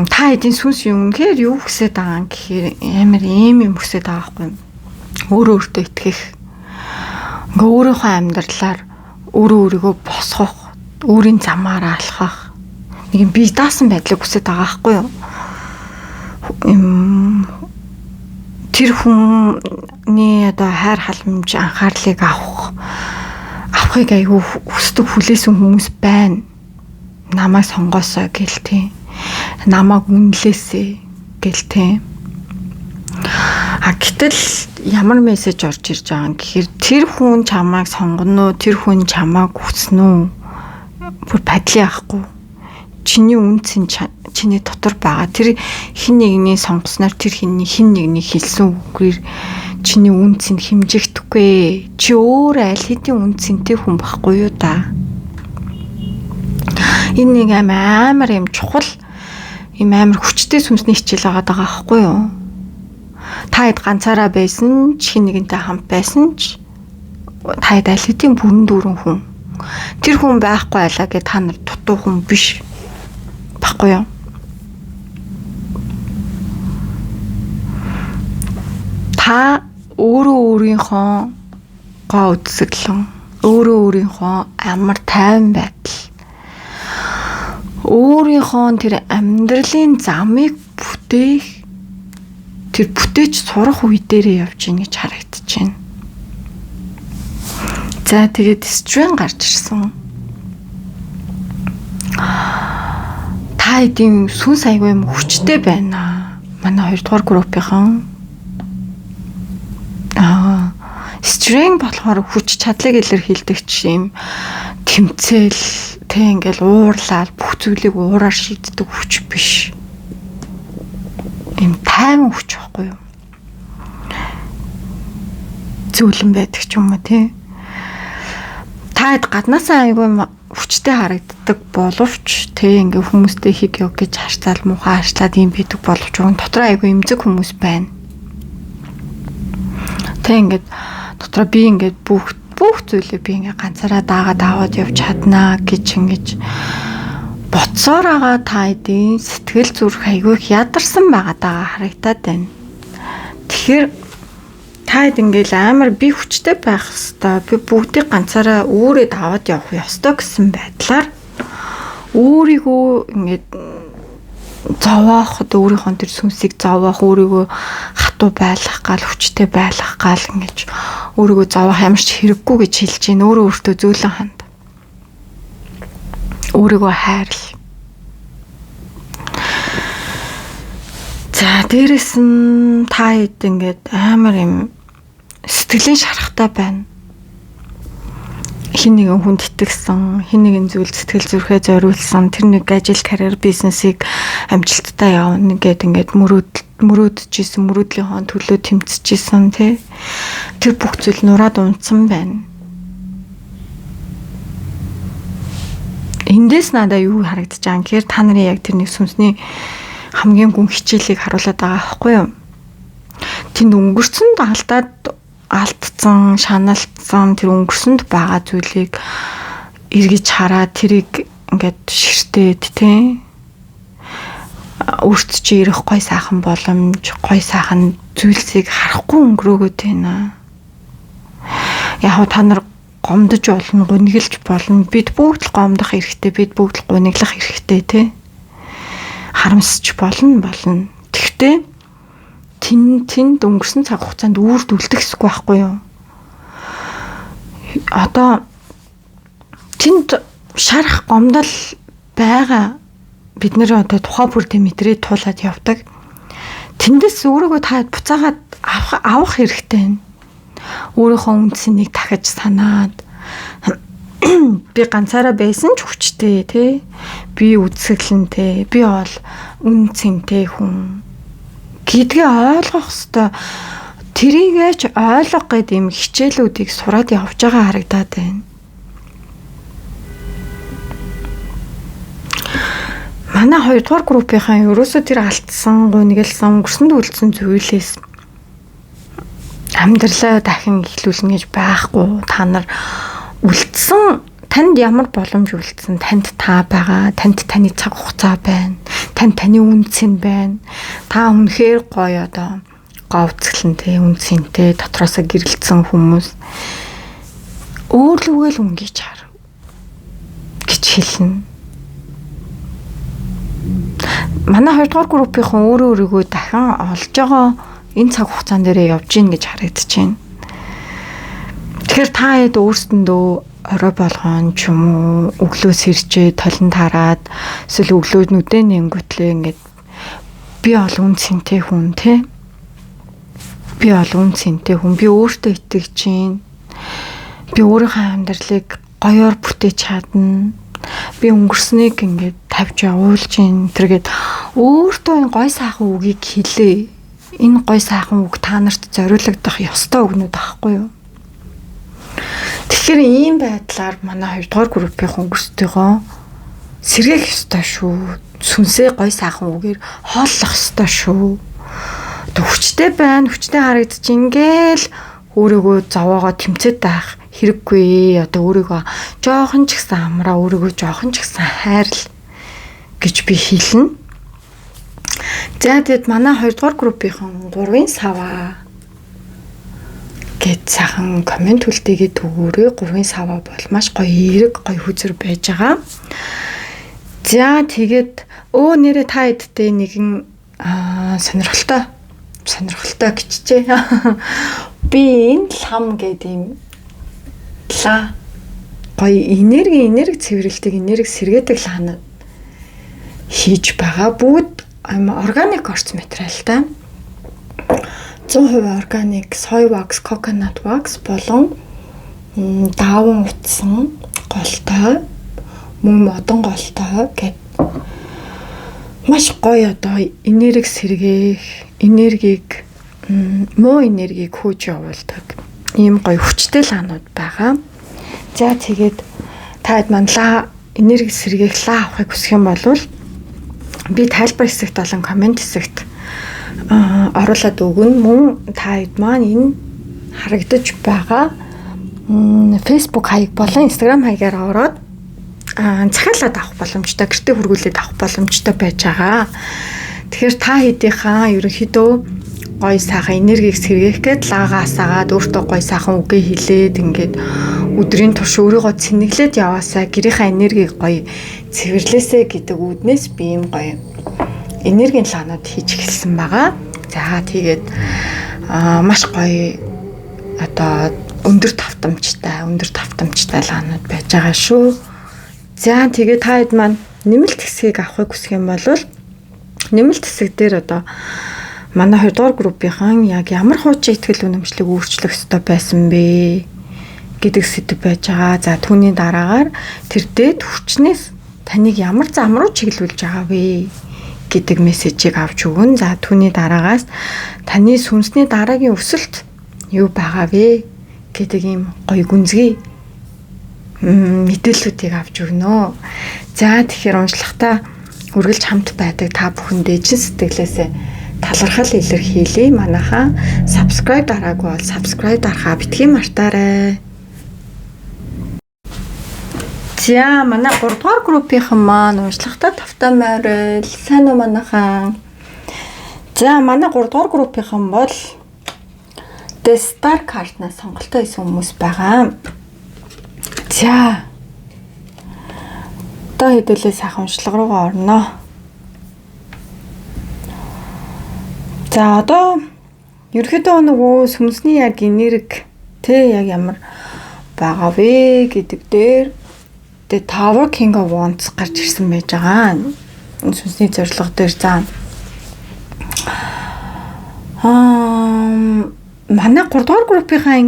Та хэдийн сүнс юм үнэхээр юу хүсэж байгаа юм гэхээр амар юм хүсэж байгаа байхгүй юу? Өөрөө өөртөө итгэх. Ингээ өөрийнхөө амьдралаар өөрийгөө босгох, өөрийн замаараа алхах. Нэг юм бие даасан байдлыг хүсэж байгаа байхгүй юу? Тэр хүний одоо хайр халамж анхаарлыг авахыг аягүй хүсдэг хүлээсэн хүмүүс байна. Намайг сонгоосоо гэлтэй. Намайг үнэлээсэй гэлтэй. Гэтэл ямар мессеж орж ирж байгаа юм гэхээр тэр хүн чамайг сонгоно уу, тэр хүн чамайг хүснэ үү? Бүр падлын ахгүй. Чиний үнцэн чиний дотор байгаа. Тэр хин нэгний сонгосноор тэр хин нэгний хэлсэн үгээр чиний үнцэн хэмжигдэхгүй. Чи өөр аль хэдийн үнцэнтэй хүн байхгүй юу да? Энэ нэг амар юм чухал, юм амар хүчтэй сүмсний хичээл байгаа байхгүй юу? Та хэд ганцаараа байсан ч хин нэгэнтэй хамт байсан ч та хэд аль хэдийн бүрэн дүүрэн хүн. Тэр хүн байхгүй байлаа гэж та нар дутуу хүн биш. Баггүй юу? Та өөрийнхөө гоо үзэсгэлэн, өөрийнхөө амар тайван байдал, өөрийнхөө тэр амьдралын замыг бүтээх, тэр бүтээж сурах үе дээрээ явж гин гэж харагдаж байна. За тэгээд strength гарч ирсэн. Та хэдийн сүнс аягүй юм хүчтэй байна. Манай 2 дугаар группийнхан strength болохоор хүч чадлыг илэрхийлдэг юм тэмцэл тэг ингээл уурлаад бүх зүйлийг уураар шийддэг хүч биш. Им тайван хүч байхгүй юу? зөөлөн байдаг ч юм уу тий. Таад гаднаасаа айгүй хүчтэй харагддаг боловч тий ингээ хүмүүстэй хиг ёг гэж харцаал муухай харчлаад юм бидэг боловч дотор айгүй эмзэг хүмүүс байна. Тэ ингээд дотроо би ингээд бүх зүйлээ би ингээд ганцаараа даагаад аваад явж чаднаа гэж ингэж боцоор байгаа та эдийн сэтгэл зүрх айгүй их ядарсан байгаа харагдаад байна. Тэгэхээр та ингээл амар би хүчтэй байх хэвээр би бүгдийг ганцаараа өөрөө даваад явах ёстой гэсэн байдлаар өөрийгөө ингээд зовооход өөрийнхөө тэр сүнсийг зовоох өөрийгөө хатуу байлгах гал хүчтэй байлгах гал ингэж өөрийгөө зовоох ямарч хэрэггүй гэж хэлж гин өөрөө өөртөө зөөлөн ханд өөрийгөө хайрл. За дээрэс нь та хэд ингээд амар юм сэтгэлийн шарахтай байна. Хин нэгэн хүнд итгэсэн, хин нэгэн зүйл сэтгэл зүрхээ зориулсан, тэр нэг ажил, карьер, бизнесийг амжилттай явуулна гэд ингээд мөрөөдчихсэн, мөрөөдлийнхөө төлөө тэмцэжсэн тий. Тэр бүх зүйл нураад унтсан байна. Эндээс надад юу харагдаж байгаа юм гэхээр та нарын яг тэр нэг сүнсний хамгийн гүн хичээлийг харуулад байгаа байхгүй юу? Тэнд өнгөрцөнд алдсан, шаналцсан тэр өнгөрсөнд байгаа зүйлийг эргэж хараад тэрийг ингээд ширтээд тий. Өөрт чи ирэх гой сайхан боломж, гой сайхан зүйлсийг харахгүй өнгөрөөгөө тайна. Яг та нар гомдож болно, гуниглж болно. Бид бүгд л гомдох хэрэгтэй, бид бүгд л гуниглах хэрэгтэй тий. Харамсч болно. Тэгвэл тэнд өнгөрсөн цаг хугацаанд үрд үлдэхсэхгүй байхгүй юу? Одоо тэнд шарах гомдол байгаа бид нэр одоо тухай бүртээ мэдрээд туулаад явдаг. Тэндээс өөрийгөө та буцаагаад авах хэрэгтэй. Өөрийнхөө үндсэнийг дахиж санаад би ганцаараа байсан ч хүчтэй тий. Би үсгэлэнтэй, би бол үн цэнтэй хүн гэдгээ ойлгох хэвээр тэрийгэж ойлгох гэдэг юм хичээлүүдийг сураад явж байгаа харагдаад байна. Манай 2 дугаар группийнхан ерөөсөө тэр алдсан, гунигалсан, өнгөрсөнд үлдсэн зүйлээс амьдралаа дахин эхлүүлнэ гэж байхгүй. Та нар үлдсэн, танд ямар боломж үлдсэн, танд та байгаа, танд таны цаг хугацаа байна, танд таны үнцэн байна. Та үнэхээр гоё одоо говцгэлэнтэй, үнцэнтэй, дотроосоо гэрэлцсэн хүмүүс өөрлөгөө л өнгөж хар гэж хэлнэ. Манай 2 дугаар группийнхан өөрийгөө дахин олж байгаа энэ цаг хугацаан дээрээ явж гин гэж харагдаж байна. Тэгэхээр та хэд өөрсөндөө орой болгоон ч юм уу өглөөс ирчээ толон тараад эсвэл өглөө нүдэн нэнгүтлээ ингээд би ол үнцэнтэй хүн тий. Би ол үнцэнтэй хүн. Би өөртөө итгэж чинь. Би өөрийнхөө амьдралыг гоёор бүтээж чадна. Би өнгөрснийг ингээд тавьж явуулж чинь тэргээд өөртөө энэ гой сайхан үгийг хэлээ. Энэ гой сайхан үг та нарт зориулагдах ёстой үгнүүд аахгүй юу? Тэгэхээр ийм байдлаар манай 2 дугаар группийн өнгөрсдөгөө сэргээх ёстой шүү. Сүнсээ гой сайхан үгээр хооллох ёстой шүү. Хүчтэй байна, хүчтэй харагдаж ингээл өөрийгөө зовоогоо тэмцээд байх хэрэггүй. Одоо өөрийгөө жоохон ч гэсэн амраа, өөрийгөө жоохон ч гэсэн хайрл гэж би хэлнэ. За тэгэд манай 2 дугаар группийнхан 3-ын саваа гэд сайхан комент үлдээгээд өгөөрэй. 3-ын саваа бол маш гоё эерэг, гоё хүзэр байж байгаа. За тэгээд нэрээ та эдтэй нэгэн сонирхолтой гिचжээ. Би энэ лам гэдэг юм гоё энерги цэвэрлдэг, энерги сэргээдэг лаанууд хийж байгаа. Бүгд органик орц материалтай. 100% органик soy wax, coconut wax болон дааван утсан голтой, мөн модон голтой гэд маш гоё одоо энерги сэргээх, энергийг муу энергийг хөөж явуулдаг ийм гоё хүчтэй лаанууд байгаа. За тэгээд таад манлаа энерги сэргээх лаа авахыг хүсэх юм бол би тайлбар хэсэгт болон комент хэсэгт оруулаад өгнө. Мөн таад маань энэ харагдаж байгаа Facebook хаяг болон Instagram хаягаар ороод захиалаад авах боломжтой, гэртээ хүргүүлээд авах боломжтой байж байгаа. Тэгэхээр та хэдийнхаа ерөнхийдөө гоё сайхан энергийг сэргээх гээд лагаас агаад өөртөө гоё сайхан үгээ хэлээд ингээд өдрийн турш өөрийгөө цэнэглээд яваасаа гэрийнхаа энергийг гоё цэвэрлээсэ гэдэг үүднээс би ийм гоё энергийн лаанууд хийж эхэлсэн байгаа. За тэгээд маш гоё одоо өндөр тавтамжтай лаанууд байж байгаа шүү. За тэгээд та хэд маань нэмэлт хэсгийг авахыг хүсэх юм бол нэмэлт хэсэг дээр одоо манай 2 дугаар группийнхан яг ямар хуучин ихтгэл үнэмшлийг өөрчлөх ёстой байсан бэ гэдэг сэдв байж байгаа. За түүний дараагаар тэр дээд хүчнээс таныг ямар зам руу чиглүүлж байгаа вэ гэдэг мессежийг авч өгнө. За түүний дараагаас таны сүнсний дараагийн өсөлт юу байгаа вэ гэдэг ийм гоё гүнзгий мэдээллүүдийг авч өгнө. За тэгэхээр уншлахтаа үргэлж хамт байдаг та бүхэндээ чин сэтгэлээсээ талархал илэрхийлье. Манайхаа subscribe дараагүй бол subscribe дарахаа битгий мартаарай. За манай 3 дугаар группийнхан маань уншлахтаа тавтай морил сайн уу манайхаа. За манай 3 дугаар группийнхан бол The Star card-наас сонголтоо хийсэн хүмүүс байгаа. За одоо хэдүүлээ сайхан уншлага руугаа орноо. За одоо ерөөдөө нөгөө сүнсний яг энерги яг ямар байгаа вэ гэдэг дээр The Tower King of Wands гарч ирсэн байж байгаа. Энэ сүнсний зорилго дээр за манай 3 дугаар группийнхаа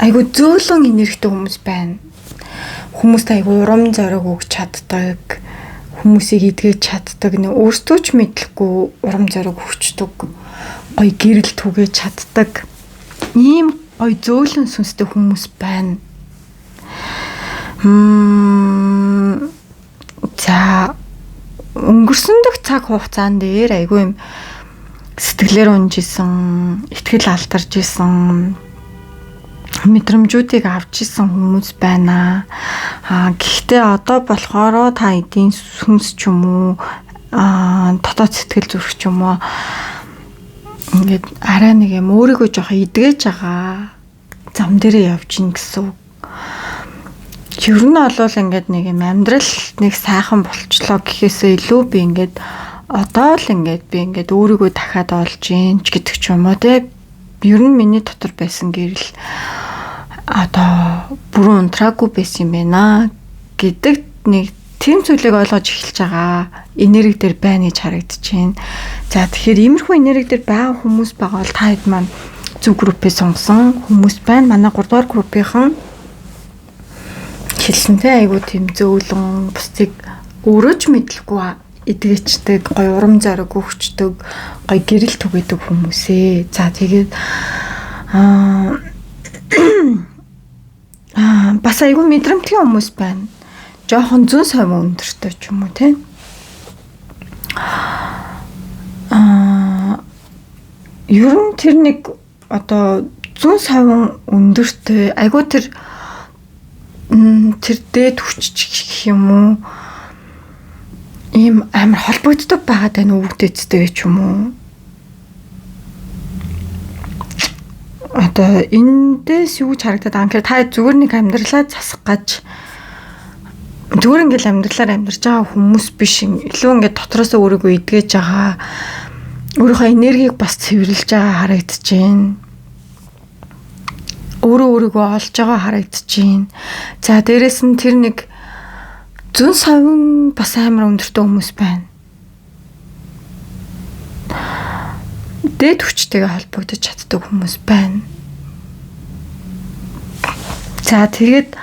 айгүй зөөлөн энергитэй хүмүүс байна. Хүмүүст айгүй урам зориг өгч чаддаг, хүмүүсийг эдгэж чаддаг, өөрсдөө ч мэдлэхгүй урам зориг өгчдөг, гоё гэрэл түгэж чаддаг. Ийм гоё зөөлөн сүнстэй хүмүүс байна. За өнгөрсөн дэх цаг хугацаанд дээр айгүй юм сэтгэлээр унжижсэн, итгэл алдарж исэн, мэдрэмжүүдийг авч исэн хүмүүс байна. Гэхдээ одоо болохоор та эдийн сүнс ч юм уу, дотоод сэтгэл зүрх ч юм уу ингээд арай нэг юм өөрийгөө жоох эдгэж байгаа зам дээрээ явж ийн гэсэн үг. Ер нь бол ингээд нэг юм амьдрал нэг сайхан болчлоо гэхээсээ илүү би ингээд одоо л ингээд би ингээд өөрийгөө дахиад олж ийн ч гэдэг ч юм уу те. Ер нь миний дотор байсан гэрэл одоо бүрэн унтраагүй байсан юм байна гэдэг нэг тийм зүйлийг ойлгож эхэлж байгаа энерги дээр байна гэж харагдаж байна. За тэгэхээр иймэрхүү энерги дээр байгаа хүмүүс байгаа бол та хэд маань зөв группээ сонгосон хүмүүс байна. Манай 3 дугаар группийнхан хэлсэнтэй айгуу тийм зөөлөн бусдыг өөрөө ч мэдлэхгүй эдгэждэг, гоё урам зориг өгчдөг, гоё гэрэл түгээдэг хүмүүсээ. За тэгээд бас айгүй мэдрэмтгий хүмүүс байна. Жохон зүүн совин өндөртэй ч юм уу те. Ер нь тэр нэг одоо зүүн совин өндөртэй айгүй тэр дээд хүчч гэх юм уу ийм амар холбогддог байгаад байна өвгдөөцтэй ч юм уу. Одоо эндээс юу ч харагдаад байгаа. Тэгэхээр та зүгээр нэг амьдралаа засах гэж зүгээр ингээл амьдралаар амьдарч байгаа хүмүүс биш. Илүү ингээд дотроос өөрийгөө эдгэж байгаа. Өөрийнхөө энергийг бас цэвэрлж байгаа харагдаж байна. Өөрийгөө олж байгаа харагдаж байна. За дээрэс нь тэр нэг зүүн совин бас амар өндөртэй хүмүүс байна. Дээд хүчтэйгээ холбогдож чаддаг хүмүүс байна. За тэгээд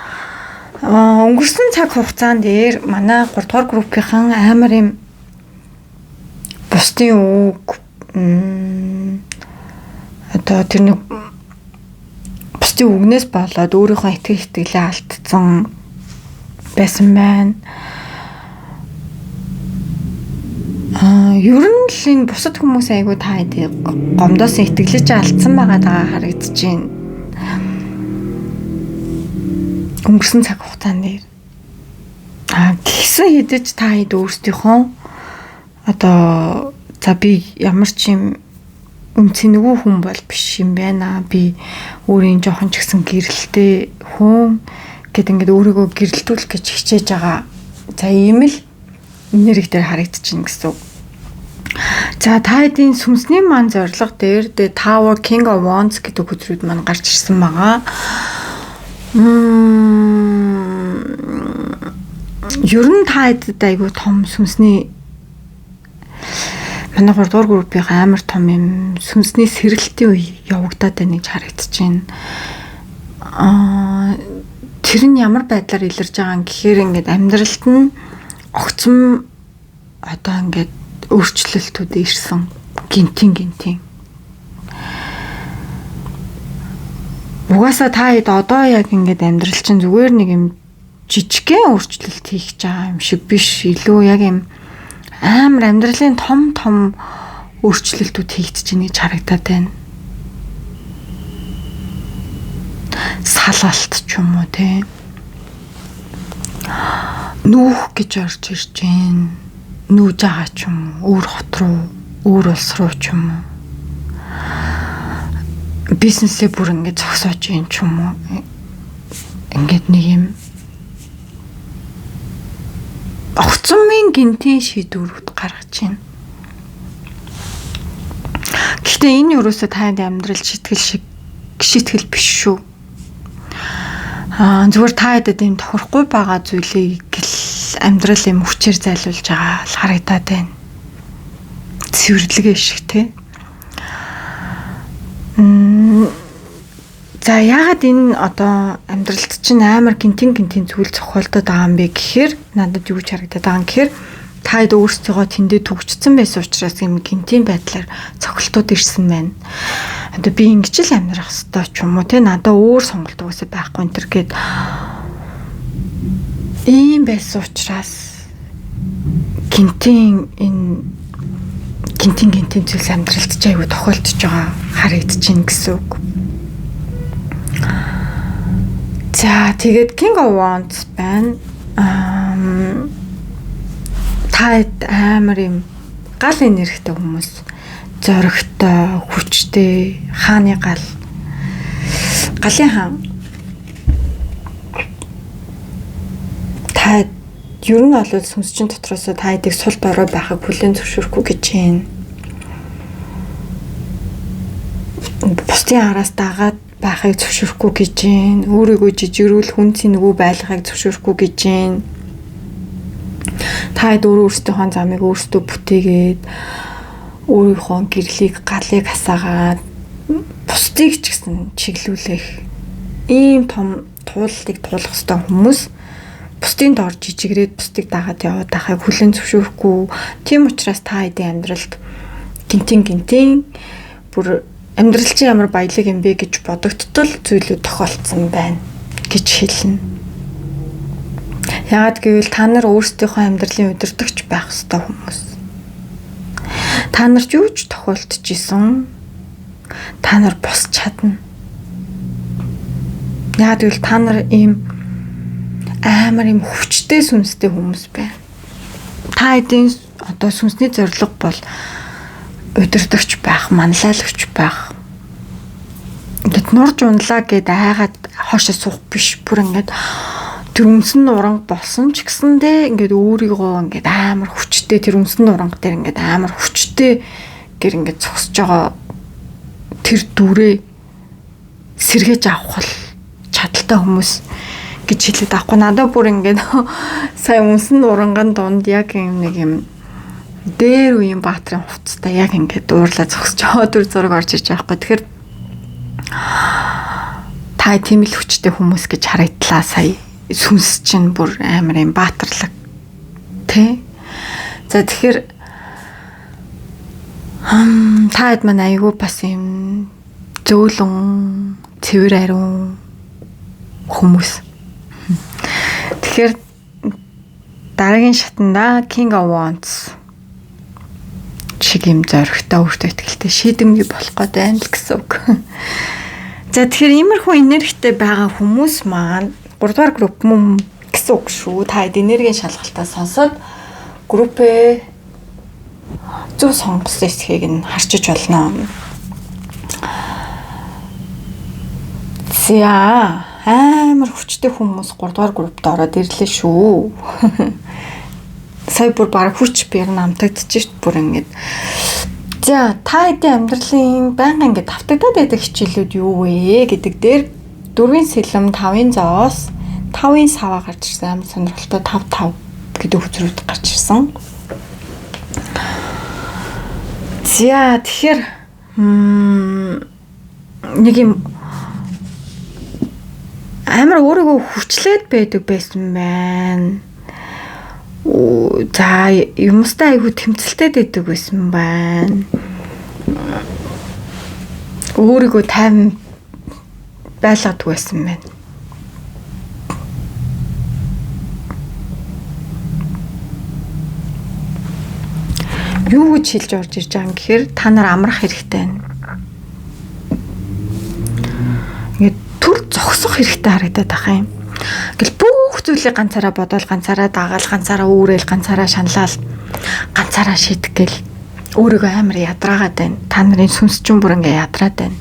өнгөрсөн цаг хугацаанд дээр манай 3 дугаар группийнхан амар юм бусдын үг одоо тэр нэг бусдын үгнээс болоод өөрийнхөө итгэлээ алдсан байсан байна. Ер нь л энэ бусад хүмүүс айгүй та гомдоос итгэлээ алдсан байгаа харагдаж байна. Өнгөрсөн цаг хугацаанд гисэн хэдэж та өөрсдийнхөө одоо за би ямар ч юм үнцэнгүй хүн бол биш юм байна. Би өөрийн жоохон ч гэсэн гэрэлтэй хүн гэд ингээд өөрийгөө гэрэлтүүлэх гэж хичээж байгаа. За ийм л нэрийг дээр харагдаж байна гэсэн. За та хэдийн сүнсний маань зорилго дээр The Tower King of Wands гэдэг хөтөлбөрүүд маань гарч ирсэн байгаа. Ер нь та хэдэд айгүй том сүнсний манай 3 дугаар группийн амар том юм сүнсний сэргэлтийн үе явагдаад байна гэж харагдаж байна. Тэр нь ямар байдлаар илэрж байгаа юм гэхээр ингээд амьдралд нь огцом одоо ингээд өөрчлөлтүүд ирсэн гинтийн. Угаасаа та хэд одоо яг ингээд амьдрал чинь зүгээр нэг юм жижигхэн өөрчлөлт хийх гэж байгаа юм шиг биш. Илүү яг юм амар амьдралын том өөрчлөлтүүд хийгдэж байна гэж харагдаад байна. Салалт ч юм уу те. Нүүх гэж орж ирж байна. Нүүж байгаа ч юм уу, өөр хот руу, өөр улс руу ч юм уу. Бизнесээ бүр ингэж зогсоож юм ч юм уу. Ингээд нэг юм огцомын гинтийн шийдвэрүүд гаргаж байна. Гэхдээ энэ юусоо танд амьдрал шитгэл биш шүү. Зүгээр та хэдэд юм тохирохгүй байгаа зүйлийг л амьдрал юм хүчээр зайлуулж байгаа л харагдаад байна. Цэвэрлэгээ шиг те. За яагаад энэ одоо амьдралд чинь амар гинтийн зүйл зохиолдоод байгаа юм бэ гэхээр надад юу ч харагдаад байгаа юм гэхээр та хэд өөрсдөө тэндээ төгжсөн байсан учраас юм гинтийн байдлаар цохилтууд ирсэн байна. Одоо би ингэж л амьдрах хэрэгтэй ч юм уу те надад өөр сонголт уусаа байхгүй энэ төр гээд ийм байсан учраас гинтийн зүйлс амьдралд ч аюу тохиолдож байгаа харагдаж байна гэсэн үг. За тэгээд King of Wands байна. Та амар юм гал энергитэй хүмүүс, зоригтой, хүчтэй, хааны галын хаан. Та ер нь бол сүнсчин дотроос та хэдийг сул дорой байхыг хүлээн зөвшөөрөхгүй гэж байна. Бусдын араас дагаад байхыг зөвшөөрөхгүй гэж байна. Өөрийгөө жижигрүүл хүнцийн нөгөө байлгахыг зөвшөөрөхгүй гэж байна. Та өөрсдийнхөө замыг өөрсдөө бүтээгээд өөрийнхөө гэрлийг галыг хасаагаад бусдыг ч гэсэн чиглүүлэх ийм том туулалтыг туулах ёстой хүмүүс бусдын дор жижигрээд бусдыг дагаад яваад байхыг хүлээн зөвшөөрөхгүй. Тийм учраас та хэдийн амьдралд гинтийн бүр амьдрал чинь ямар баялаг юм бэ гэж бодогдтол зүйлүүд тохиолдсон байна гэж хэлнэ. Яагаад гэвэл та нар өөрсдийнхөө амьдралын удирдагч байх ёстой хүмүүс. Та нарт юу ч тохиолдож исэн та нар босч чадна. Яагаад гэвэл та нар ийм амар юм хүчтэй сүнстэй хүмүүс байна. Та хэдийн одоо сүнсний зорилго бол удирдагч байх, манлайлагч байх. Ингээд нурж унлаа гэд айгаад хоошо суух биш. Бүр ингээд тэр үнсэн уранг болсон ч гэсэндээ ингээд өөрийгөө ингээд амар хүчтэй тэр үнсэн уранг дээр ингээд амар хүчтэй гэр ингээд зогсож байгаа тэр дүрээ сэргээж авах бол чадaltaй хүмүүс гэж хэлээд авахгүй. Надад бүр ингээд сая үнсэн уранган донд яг нэг юм дээр үеийн баатрын хувцастай яг ингээд дуурлаа зогсож байгаа төр зураг орж иж байхгүй. Тэгэхээр та тийм л хүчтэй хүмүүс гэж харагдлаа сая. Сүнс чинь бүр амар юм баатарлаг тэ. За тэгэхээр та хэд маань айгүй бас юм зөөлөн цэвэр ариун хүмүүс. Тэгэхээр дараагийн шатанда King of Wands шиг юм зоригтой өөртөө ихтэй шийдэмгий болох гэдэг байна л гэсэн үг. За тэгэхээр иймэрхүү энергитэй байгаа хүмүүс маань 3 дугаар групп мөн гэсэн үг шүү. Та энергийн шалгалтаа сонсоод группээ зөв сонгосон эсхийг нь харчиж болно. За амар хүчтэй хүмүүс 3 дугаар группт ороод ирлээ шүү. Сая бүр баг хүч бие намтагдчих бүр ингэж. За та хэдийн амьдралын байнга ингэж давтагдаад байдаг хичээлүүд юу вэ гэдэг дээр 4-ийн сэлэм 5-ын зоос 5-ын саваа гарч ирсэн. Амар сонирхолтой 5 гэдэг хүчрүүд гарч ирсэн. За тэгэхээр нэг юм амар өөрийгөө хүчлээд байдаг байсан байна. За юмстай айгүй тэмцэлтэй байдаг байсан байна. Өөрийгөө тайван байлгадаг байсан байна. Юу гэж хэлж орж ирж байгаа юм гэхээр та нар амрах хэрэгтэй байна. Ингээд төр зогсох хэрэгтэй харагдаад байгаа юм. Ингээл бүх зүйлийг ганцаараа бодоол, ганцаараа дагаал, ганцаараа үүрээл, ганцаараа шаналал, ганцаараа шийдэх гээл өөрийгөө амар ядраагаад байна. Та нарын сүнсчин бүр ингээ ядраад байна.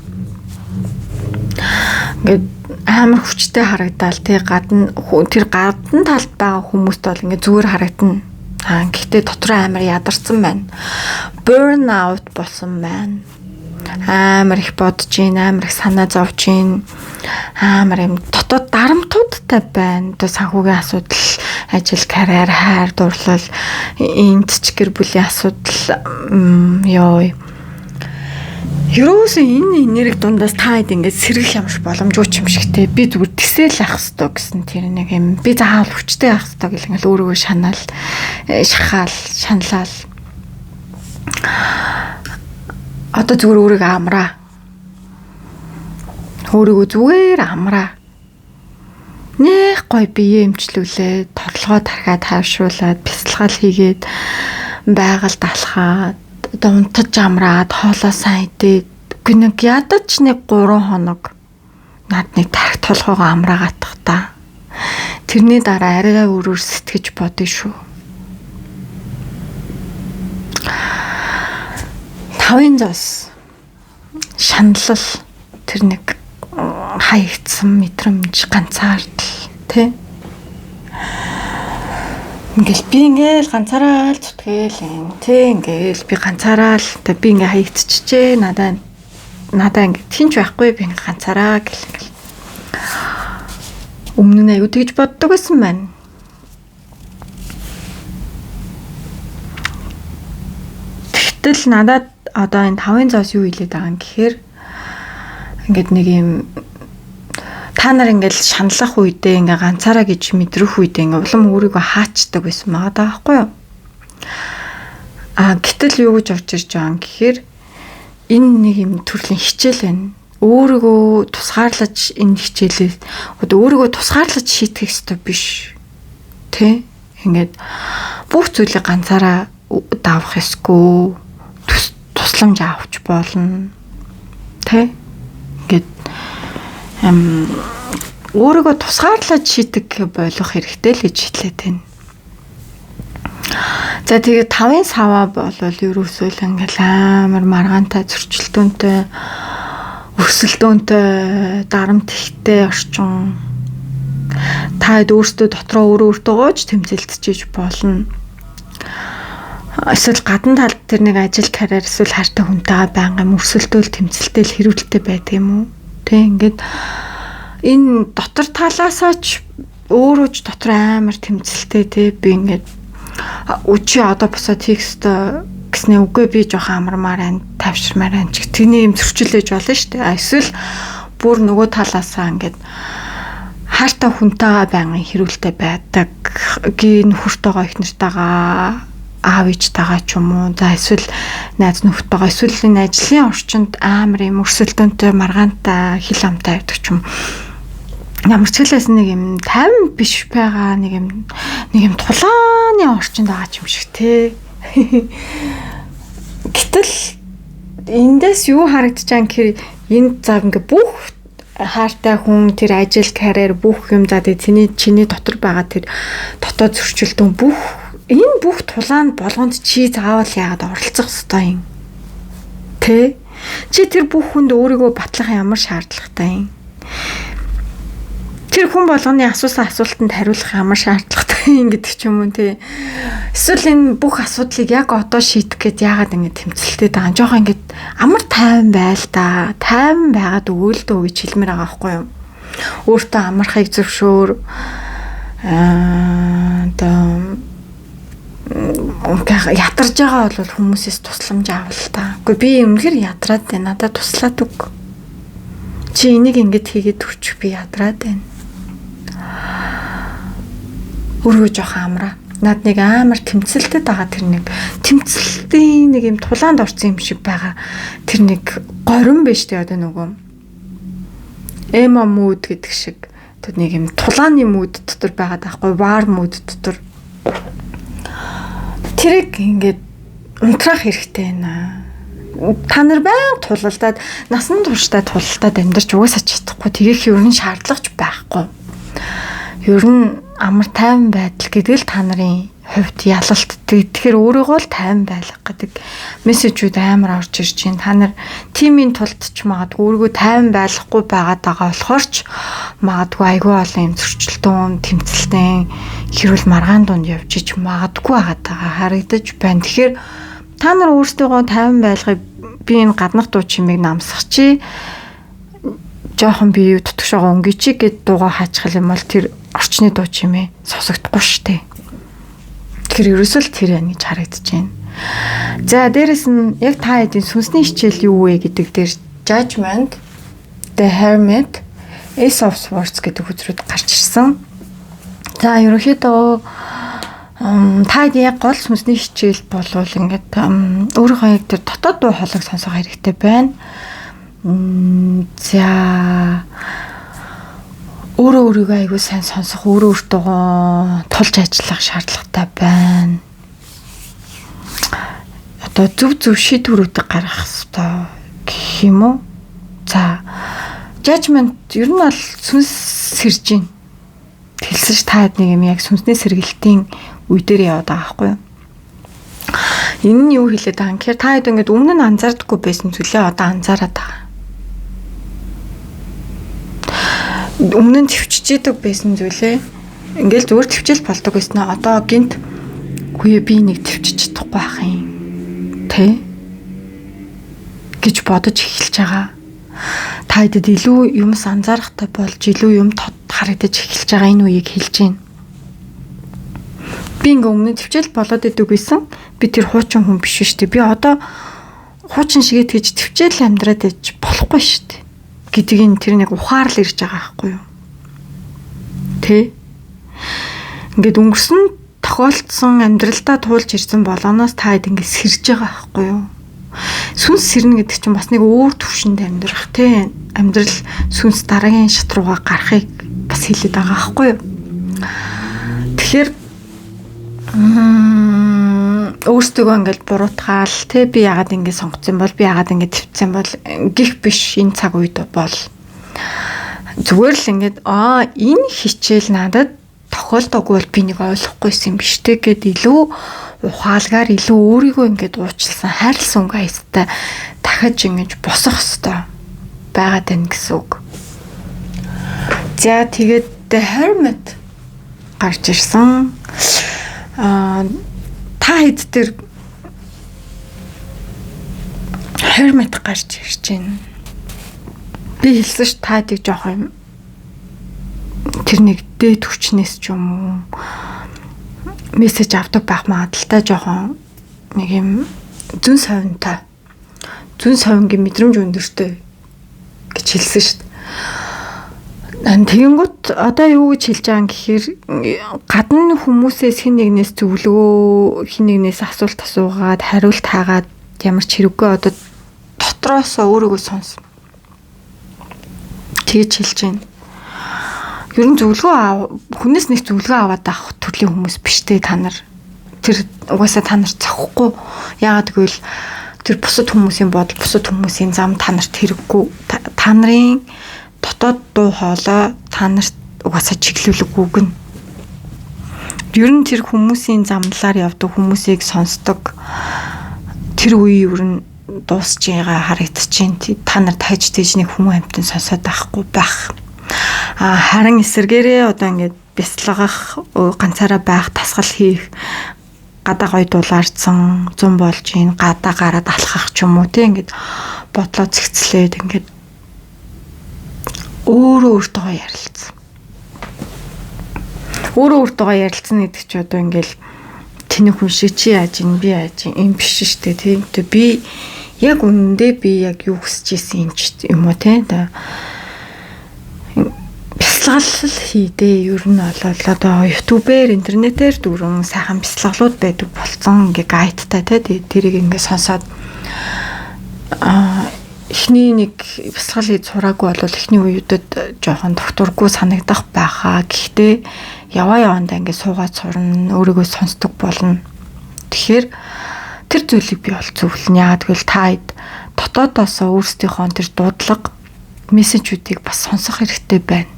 Ингээд амар хүчтэй харагдаал тэр гадна талд байгаа хүмүүст бол ингээ зүгээр харагдана. Гэхдээ дотроо амар ядарсан байна. Burn out болсон байна. Амар их бодож ийн, амар их санаа зовж ийн, амар юм дотоод дарамтуудтай байна. Одоо санхүүгийн асуудал, ажил, карьер, хайр, дурлал, энд ч гэр бүлийн асуудал ёо. Ерөөсөө энэ энерги дундаас та хэд ингэж сэргэх ямш боломжгүй юм шигтэй. Би зүгээр тэсэл ах хэвээр гэсэн тэр нэг юм. Би заавал хүчтэй ах хэвээр гэл ингээл өөрийгөө шанаал, шахаал, шаналал. Одоо зүгээр өөрийгөө амраа. Өөрийгөө зүгээр амраа. Нэх гой бие эмчлүүлээд, торлогоо тархаад хавшруулад, бясалгал хийгээд, байгаль далхаад, одоо унтаж амраад, хоолоо сайн идээд, гүнэг ядаж нэг 3 хоног над нэг тарх толгоогоо амраагаадах та. Тэрний дараа арай өөрөөр сэтгэж бодъё шүү. 5-ын зоос шаналл тэр нэг хаягдсан мэдрэмж ганцаардал тий. Ингээл би ингээл ганцаараа л зүтгээл тий ингээл би ганцаараа л би ингээ хаягдчихжээ надаа ингээ тэнч байхгүй би ингээ ганцаараа гэл өмнө нь аюу тэгж боддог байсан байна. Тэгтэл надад одоо энэ 5-ын зоос юу хэлээд байгаа юм гэхээр ингээд нэг юм та нар ингээл шаналлах үедээ ингээ ганцаараа гэж мэдрэх үедээ ингээ улам өөрийгөө хаачдаг байсан байгаа байхгүй юу? Гэтэл юу гэж орж ирж байгаа юм гэхээр энэ нэг юм төрлийн хичээл байна. Өөрийгөө тусгаарлаж энэ хичээлээс өөрийгөө тусгаарлаж шийтгэх ёстой биш. Тэ? Ингээд бүх зүйлийг ганцаараа давах ёсгүй. Тусламж авч болно. Тэ? Ингээд өөрийгөө тусгаарлаж шийдэх болох хэрэгтэй л гэж хэлээд байна. За тэгээд 5-ын саваа бол ерөөсөө л ингээл амар маргаантай зөрчилдөөнтэй өсөлдөөнтэй дарамт ихтэй орчин та хэд өөртөө дотроо өөртөөгөө ч тэмцэлдэж болно. Эсвэл гадна талд тэр нэг ажил карьер эсвэл хайртай хүнтэйгээ байнгын өрсөлдөөл тэмцэлтэй л хэрүүлтэй байдаг юм уу? Тэ ингээд энэ дотор талаасаа ч өөрөө ч дотор амар тэмцэлтэй тий би ингээд үчи одоо босоод хийх ёстой гэснээ үгүй би жоохон амармаар байна, тавширмаар байна ч тэний юм зөрчилж болно шүү дээ. Эсвэл бүр нөгөө талаасаа ингээд хайртай хүнтэйгээ байнгын хэрүүлтэй байдаг, гин хүртэйгээ их нартайгаа аав ээжтэйгээ ч юм уу, за эсвэл найз нөхдөйгөө, эсвэл энэ ажлын орчинд амар юм өрсөлдөөнтэй, маргаантай, хил амтай байдаг ч юм. Ямар ч хэлээс нэг юм тайван биш байгаа, нэг юм тулааны орчинд байгаа юм шиг те. Гэтэл эндээс юу харагдаж байгаа гэхээр энэ зав ингээ бүх хаартай хүн, тэр ажил, карьер бүх юм за тэгээ чиний дотор байгаа тэр дотоод зөрчилдөөн энэ бүх тулаанд болгонд чи заавал яагаад оролцох ёстой юм? Тэ? Чи тэр бүх хүнд өөрийгөө батлах ямар шаардлагатай юм? Тэр хүн болгоны асуултанд хариулах ямар шаардлагатай юм гэдэг ч юм уу те. Эсвэл энэ бүх асуудлыг яг одоо шийдэх гээд яагаад ингэ тэмцэлтэй байгаа юм. Жохоо ингэ амар тайван байл та. Тайван байгаад өөлдөө гэж хэлмээр байгаа байхгүй юу? Өөртөө амархыг зөвшөөр ятарж байгаа бол хүмүүсээс тусламж авал та. Үгүй би үнэхээр ядраад байна. Надад туслаад үг. Чи энийг ингэж хийгээд өч би ядраад байна. Өөрөө жоох амраа. Над нэг амар тэмцэлтэд байгаа тэр нэг тэмцэлтийн нэг юм тулаанд орсон юм шиг байгаа. Тэр нэг горин биш тэ одоо нөгөө эмо мууд гэдэг шиг тэр нэг юм тулааны мууд дотор байгаа даахгүй вар мууд дотор тэрийг ингээд унтраах хэрэгтэй байна. Та нар баян тулалдаад насан туршдаа тулалдаад амьдарч угаасаа чадахгүй тэгээх ер нь шаардлагач байхгүй. Ер нь амар тайван байдал гэдэг л та нарын хувьд ялалт. Тэгэхээр өөрийгөө л тайван байлгах гэдэг мессежүүд амар орж ирж байна. Та нар тимийн тулд ч магадгүй өөрийгөө тайван байлгахгүй байгаад байгаа болохоор ч магадгүй айгүй олон юм зөрчилдөөн, тэмцэлтэн хэрүүл маргаан дунд явж иж магадгүй байгаад байгаа харагдаж байна. Тэгэхээр та нар өөрсдөө тайван байлгахыг би энэ гаднах дуу чимээг намсах чи жоохон бие тутагшаага өнгөч гэд дуугаа хаачих юм бол тэр орчны дуу чимээ сонсогдохгүй штэ. Тэр ерөөсөө л тэр байна гэж харагдаж байна. За дээрэс нь яг та хэдийн сүнсний хичээл юу вэ гэдэг дээр Judgment, The Hermit, Ace of Swords гэдэг хүчрүүд гарч ирсэн. За ерөнхийдөө та яг гол сүнсний хичээл болвол ингээд өөрийнхөө яг тэр дотоод дуу хоолойг сонсох хэрэгтэй байна. За өөрийгөө аягүй сайн сонсох, өөртөө тулж ажиллах шаардлагатай байна. Одоо зөв шийдвэрүүд гаргах хэрэгтэй гэх юм уу? За Judgment ер нь бол сүнс сэрж байна. Хэлсэн ш та нэг юм яг сүнсний сэргэлтийн үе дээр яваад байгаа байхгүй юу? Энэ нь юу хэлээд байгаа юм гэхээр та хэд ингээд өмнө нь анзаардаггүй байсан зүйлээ одоо анзаараад байгаа. Өмнө нь төвчжээдэг байсан зүйлээ ингээл зүгээр төвчл болдог байсан аа одоо гинт үгүй би нэг төвчж чадахгүй байх юм тэ гэж бодож эхэлж байгаа. Та хэдэд илүү юмс анзаарахтай болж илүү юм харагдаж эхэлж байгаа энэ үеийг хэлж байна. Би ингээ өмнө төвчл болоод идэг байсан. Би тэр хуучин хүн биш шүү дээ. Би одоо хуучин шигээ тэгж төвчл амьдраад иж болохгүй шүү дээ. Гэдгийг тэр нэг ухаарл ирж байгаа байхгүй юу? Тэ? Ингээд өнгөрсөн тохиолдсон амьдралдаа туулж ирсэн болгоноос та хэд ингээд сэрж байгаа байхгүй юу? Сүнс сэрнэ гэдэг чинь бас нэг өөр төвшөнд амьдрах тэ амьдрал сүнс дараагийн шат руугаа гарахыг бас хэлээд байгаа байхгүй юу? Тэгэхээр өөртөө ингээд буруутгаал тэ би яагаад ингэ сонгоцсон бол би яагаад ингэ твцсэн бол гих биш энэ цаг үед бол зүгээр л ингээд энэ хичээл надад тохиолдоогүй бол би нэг ойлгохгүйсэн юм биш тэ гэд илүү ухаалгаар илүү өөрийгөө ингээд уучлсан хайрлсан өнгө аястай дахиж ингэж босох хэвээр байгаад байна гэсэн үг. За тэгээд The Hermit гарч ирсэн. Та хэд тэр Hermit гарч ирж байна. Би хэлсэн ш та хэдийг жоох юм тэр нэг дээд хүчнээс ч юм уу мессеж авдаг байх магадaltaй жоохон нэг юм зүн совингийн мэдрэмж өндөртэй гэж хэлсэн ш. Тэгэнгүүт одоо юу гэж хэлж байгаа юм гэхээр гадна хүмүүсээс хин нэгнээс зөвлөгөө, хин нэгнээс асуулт асуугаад хариулт хаагаад ямар ч хэрэггүй одоо дотроос өөрийгөө сонс. Тэгж хэлж байна. Ер нь хүнээс нэг зөвлөгөө аваад авах төрлийн хүмүүс биш те та нар. Тэр угаасаа та нар зохихгүй. Яагаад гэвэл тэр бусад хүмүүсийн бодол, бусад хүмүүсийн зам та нарт хэрэггүй. Та нарын дотоод дуу хоолой та нарт угаасаа чиглүүлэхгүй гэн. Ер нь тэр хүмүүсийн замлаар явдаг хүмүүсийг сонсдог. Тэр үе ер нь дуусч байгаа харагдчихээн. Та нар тайж тэжний хүмүүс амтан сонсоод байхгүй байх. Харин эсэргээрээ одоо ингээд бяцлагах, ганцаараа байх, тасгал хийх, гадаа гой дулаарцсан, зун болж ийн, гадаа гараад алхах ч юм уу тийм ингээд бодлоо зэгцлээд ингээд өөртөө ярилцсан. Өөртөө ярилцсан гэдэг чи одоо ингээл тэнэг хүн шиг чи яаж ин би яаж юм биш шүү дээ тийм. Би яг үнэндээ би яг юу хүсэж ийсэн юм уу тийм. Бяцлал хийдээ ер нь бол одоо YouTube-ээр интернетээр дөрвөн сайхан бяцлаглууд байдаг болцсон ингээ гайдтай тийм. Тэрийг ингээ сонсоод эхний нэг бяцлал хийж сураагүй бол эхний үеүүдэд жоохон докторгүй санагдах байхаа. Гэхдээ явандаа ингээд суугаад сурна, өөрийгөө сонсдог болно. Тэгэхээр тэр зүйлийг би бол зөвлөн. Яагаад гэвэл та хэд дотоодоос өөрсдийнхөө тэр дуудлага мессежүүдийг бас сонсох хэрэгтэй байна.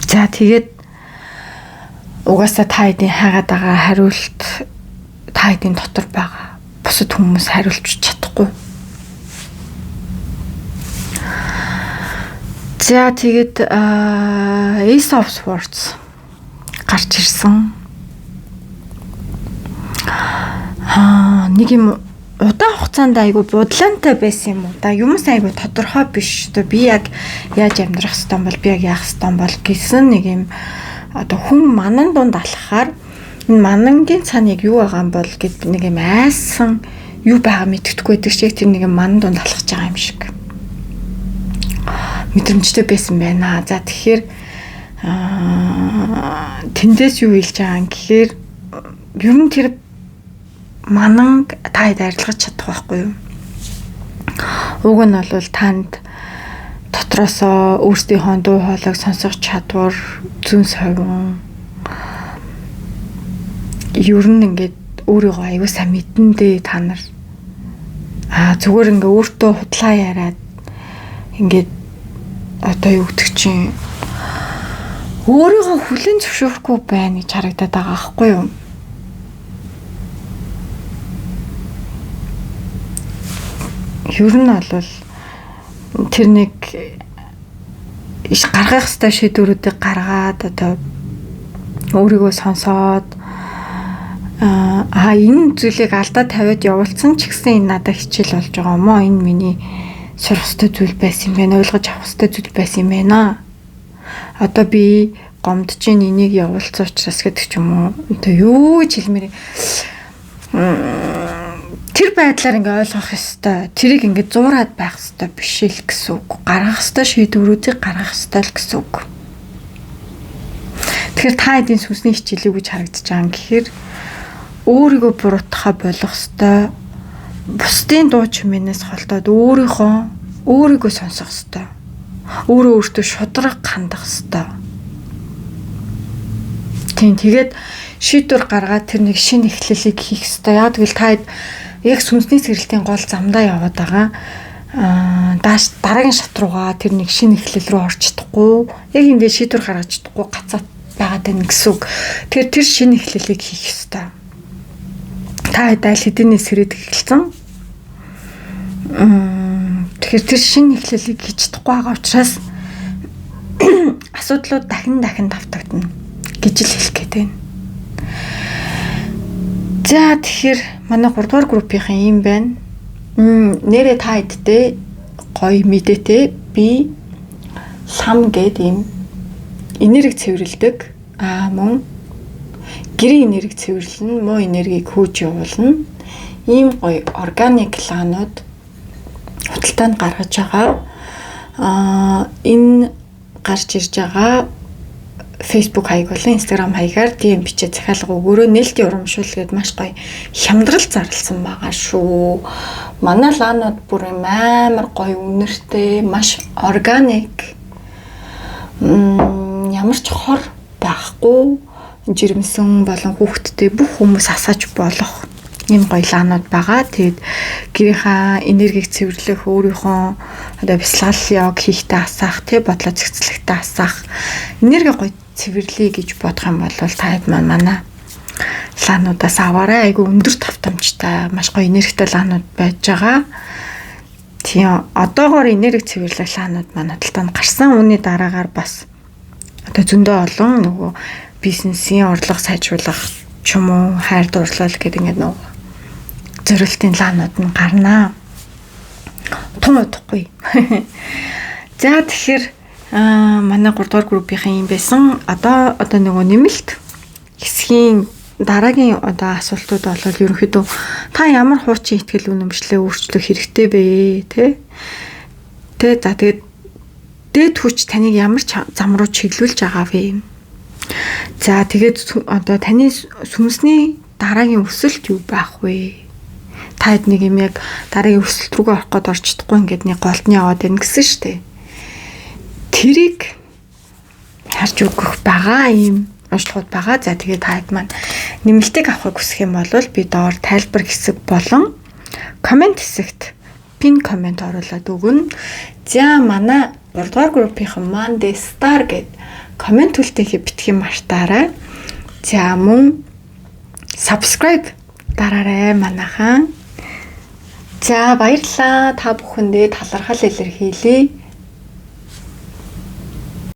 За тэгээд угаасаа та хэдийн хайгаад байгаа хариулт та хэдийн дотор байгаа. Бусад хүмүүс хариулж чадахгүй. За тэгээд Ace of Swords гарч ирсэн. Нэг юм удаан хугацаанд айгүй бодлонтой байсан юм уу? Юмс айгүй тодорхой биш. Би яг яаж амьдрах ёстой бол би яг яах ёстой бол гэсэн нэг юм одоо хүн манан дунд алхахаар энэ манангийн цаана яг юу байгаа юм бол гэд нэг юм айсан юу байгаа мэддэхгүй байдаг шиг тэр нэг юм манан дунд алхаж байгаа юм шиг мэдрэмжтэй байсан байна. За тэгэхээр тэндээс юу хэлж байгаа юм гэхээр ер нь тэр мананг та хэд арилгаж чадах байхгүй юу? Уг нь бол танд дотроосоо өөрсдийнхөө дуу хоолойг сонсох чадвар, зүн совин ер нь ингээд өөрийгөө аягүй сайн мэдэндээ та нар зүгээр ингээ өөртөө худлаа яриад ингээд одоо юу гэдэг чинь өөрийгөө хүлээн зөвшөөрөхгүй байна гэж харагдаад байгаа аахгүй юу? Ер нь бол тэр нэг гаргах ёстой шийдвэрүүдийг гаргаад одоо өөрийгөө сонсоод энэ зүйлийг алдаа тавиад явуулсан ч гэсэн энэ надад хичээл болж байгаа юм аа. Энэ миний сурах ёстой зүйл байсан юм байна. Ойлгож авах ёстой зүйл байсан юм байна. Одоо би гомдож энийг явуулсан учраас гэдэг ч юм уу. Одоо юу гэж хэлмээр тэр байдлаар ингээ ойлгох ёстой. Тэрийг ингээ зуураад байх ёстой биш л гэсэн үг. Гаргах ёстой шийдвэрүүдийг гаргах ёстой л гэсэн үг. Тэгэхээр та эдийн сүнсний хичээлийг гэж харагдаж байгаа юм гэхээр өөрийгөө буруутгахаа болох ёстой. Бусдын дуу чимээнээс холдоод өөрийгөө сонсох ёстой. Өөртөө шудраг хандах ёстой. Тэгээд шийдвэр гаргаад тэр нэг шинэ эхлэлийг хийх ёстой. Яг тэгвэл та яг сүнсний сэрэлтийн гол замдаа яваад байгаа. Дараагийн шат руугаа тэр нэг шинэ эхлэл рүү орж чадахгүй. Яг ингэ шийдвэр гаргаж чадахгүй гацаад байгаад байна гэсэн үг. Тэгэхээр тэр шинэ эхлэлийг хийх ёстой. Та аль хэдийнэ сэрээд эхэлсэн. Тэгэхээр тэр шинэ эхлэлийг хийж чадахгүй байгаа учраас асуудлууд дахин давтагдана гэж л хэлэх гээд байна. За тэгэхээр манай 3 дугаар группийнхэн юм байна. Нэрээ та хэдтэй гоё мэдээтэй би лам гэдэг юм энерги цэвэрлдэг мөн гэрийн энерги цэвэрлэн муу энергийг хөөж явуулна. Ийм гоё органик лаанууд худалдаанд гаргаж байгаа. Энэ гарч ирж байгаа Facebook хаяг болон Instagram хаягаар DM бичээ захиалга өгөөрэй. Нээлтийн урамшуул гээд маш гоё хямдрал зарласан байгаа шүү. Манай лаанууд бүр амар гоё үнэртэй, маш органик. Ямар ч хор байхгүй, жирэмсэн болон хүүхдтэй бүх хүмүүс асааж болох ийм гоё лаанууд байгаа. Тэгээд гэрийнхаа энергийг цэвэрлэх, өөрийнхөө одоо бясалгал йог хийхдээ асаах, бодлоо зохицлогтой асаах, энерги гоё цэвэрлэе гэж бодох юм бол та манай лаануудаас аваарай. Айгу өндөр тавтамжтай, маш гоё энергитэй лаанууд байж байгаа. Тийм одоогоор энерги цэвэрлэх лаанууд манай талтанд гарсан. Үүний дараагаар бас одоо зөндөө олон нөгөө бизнесийн орлого сайжруулах ч юм уу, хайр дурлал гэдэг ингээд нөгөө зорилтын лаанууд нь гарнаа. Тун удахгүй. За тэгэхээр манай 3 дугаар группийн юм байсан. Одоо нөгөө нэмэлт хэсгийн дараагийн одоо асуултууд бол ерөнхийдөө та ямар хуучин ихтгэл үнэмшлээ өөрчлөх хэрэгтэй бэ, тэ? За тэгээд дээд хүч таныг ямар зам руу чиглүүлж байгаа вэ? За тэгээд одоо таны сүнсний дараагийн өсөлт юу байх вэ? Та нэг юм яг дараагийн өсөлт рүүгээ орох гээд орч чадахгүй ингээд нэг голд нь яваад байна гэсэн шүү дээ. Тэрийг харж өгөх байгаа юм уншлагууд байгаа. За тэгээд таад маань нэмэлтийг авахыг хүсэх юм бол би доор тайлбар хэсэг болон комент хэсэгт пин комент оруулаад өгнө. За манай 3 дугаар группийн маань Star гэд комент үлдэхийг битгий мартаарай. За мөн subscribe дараарай манайхан. За баярлалаа. Та бүхэндээ талархал илэрхийлье.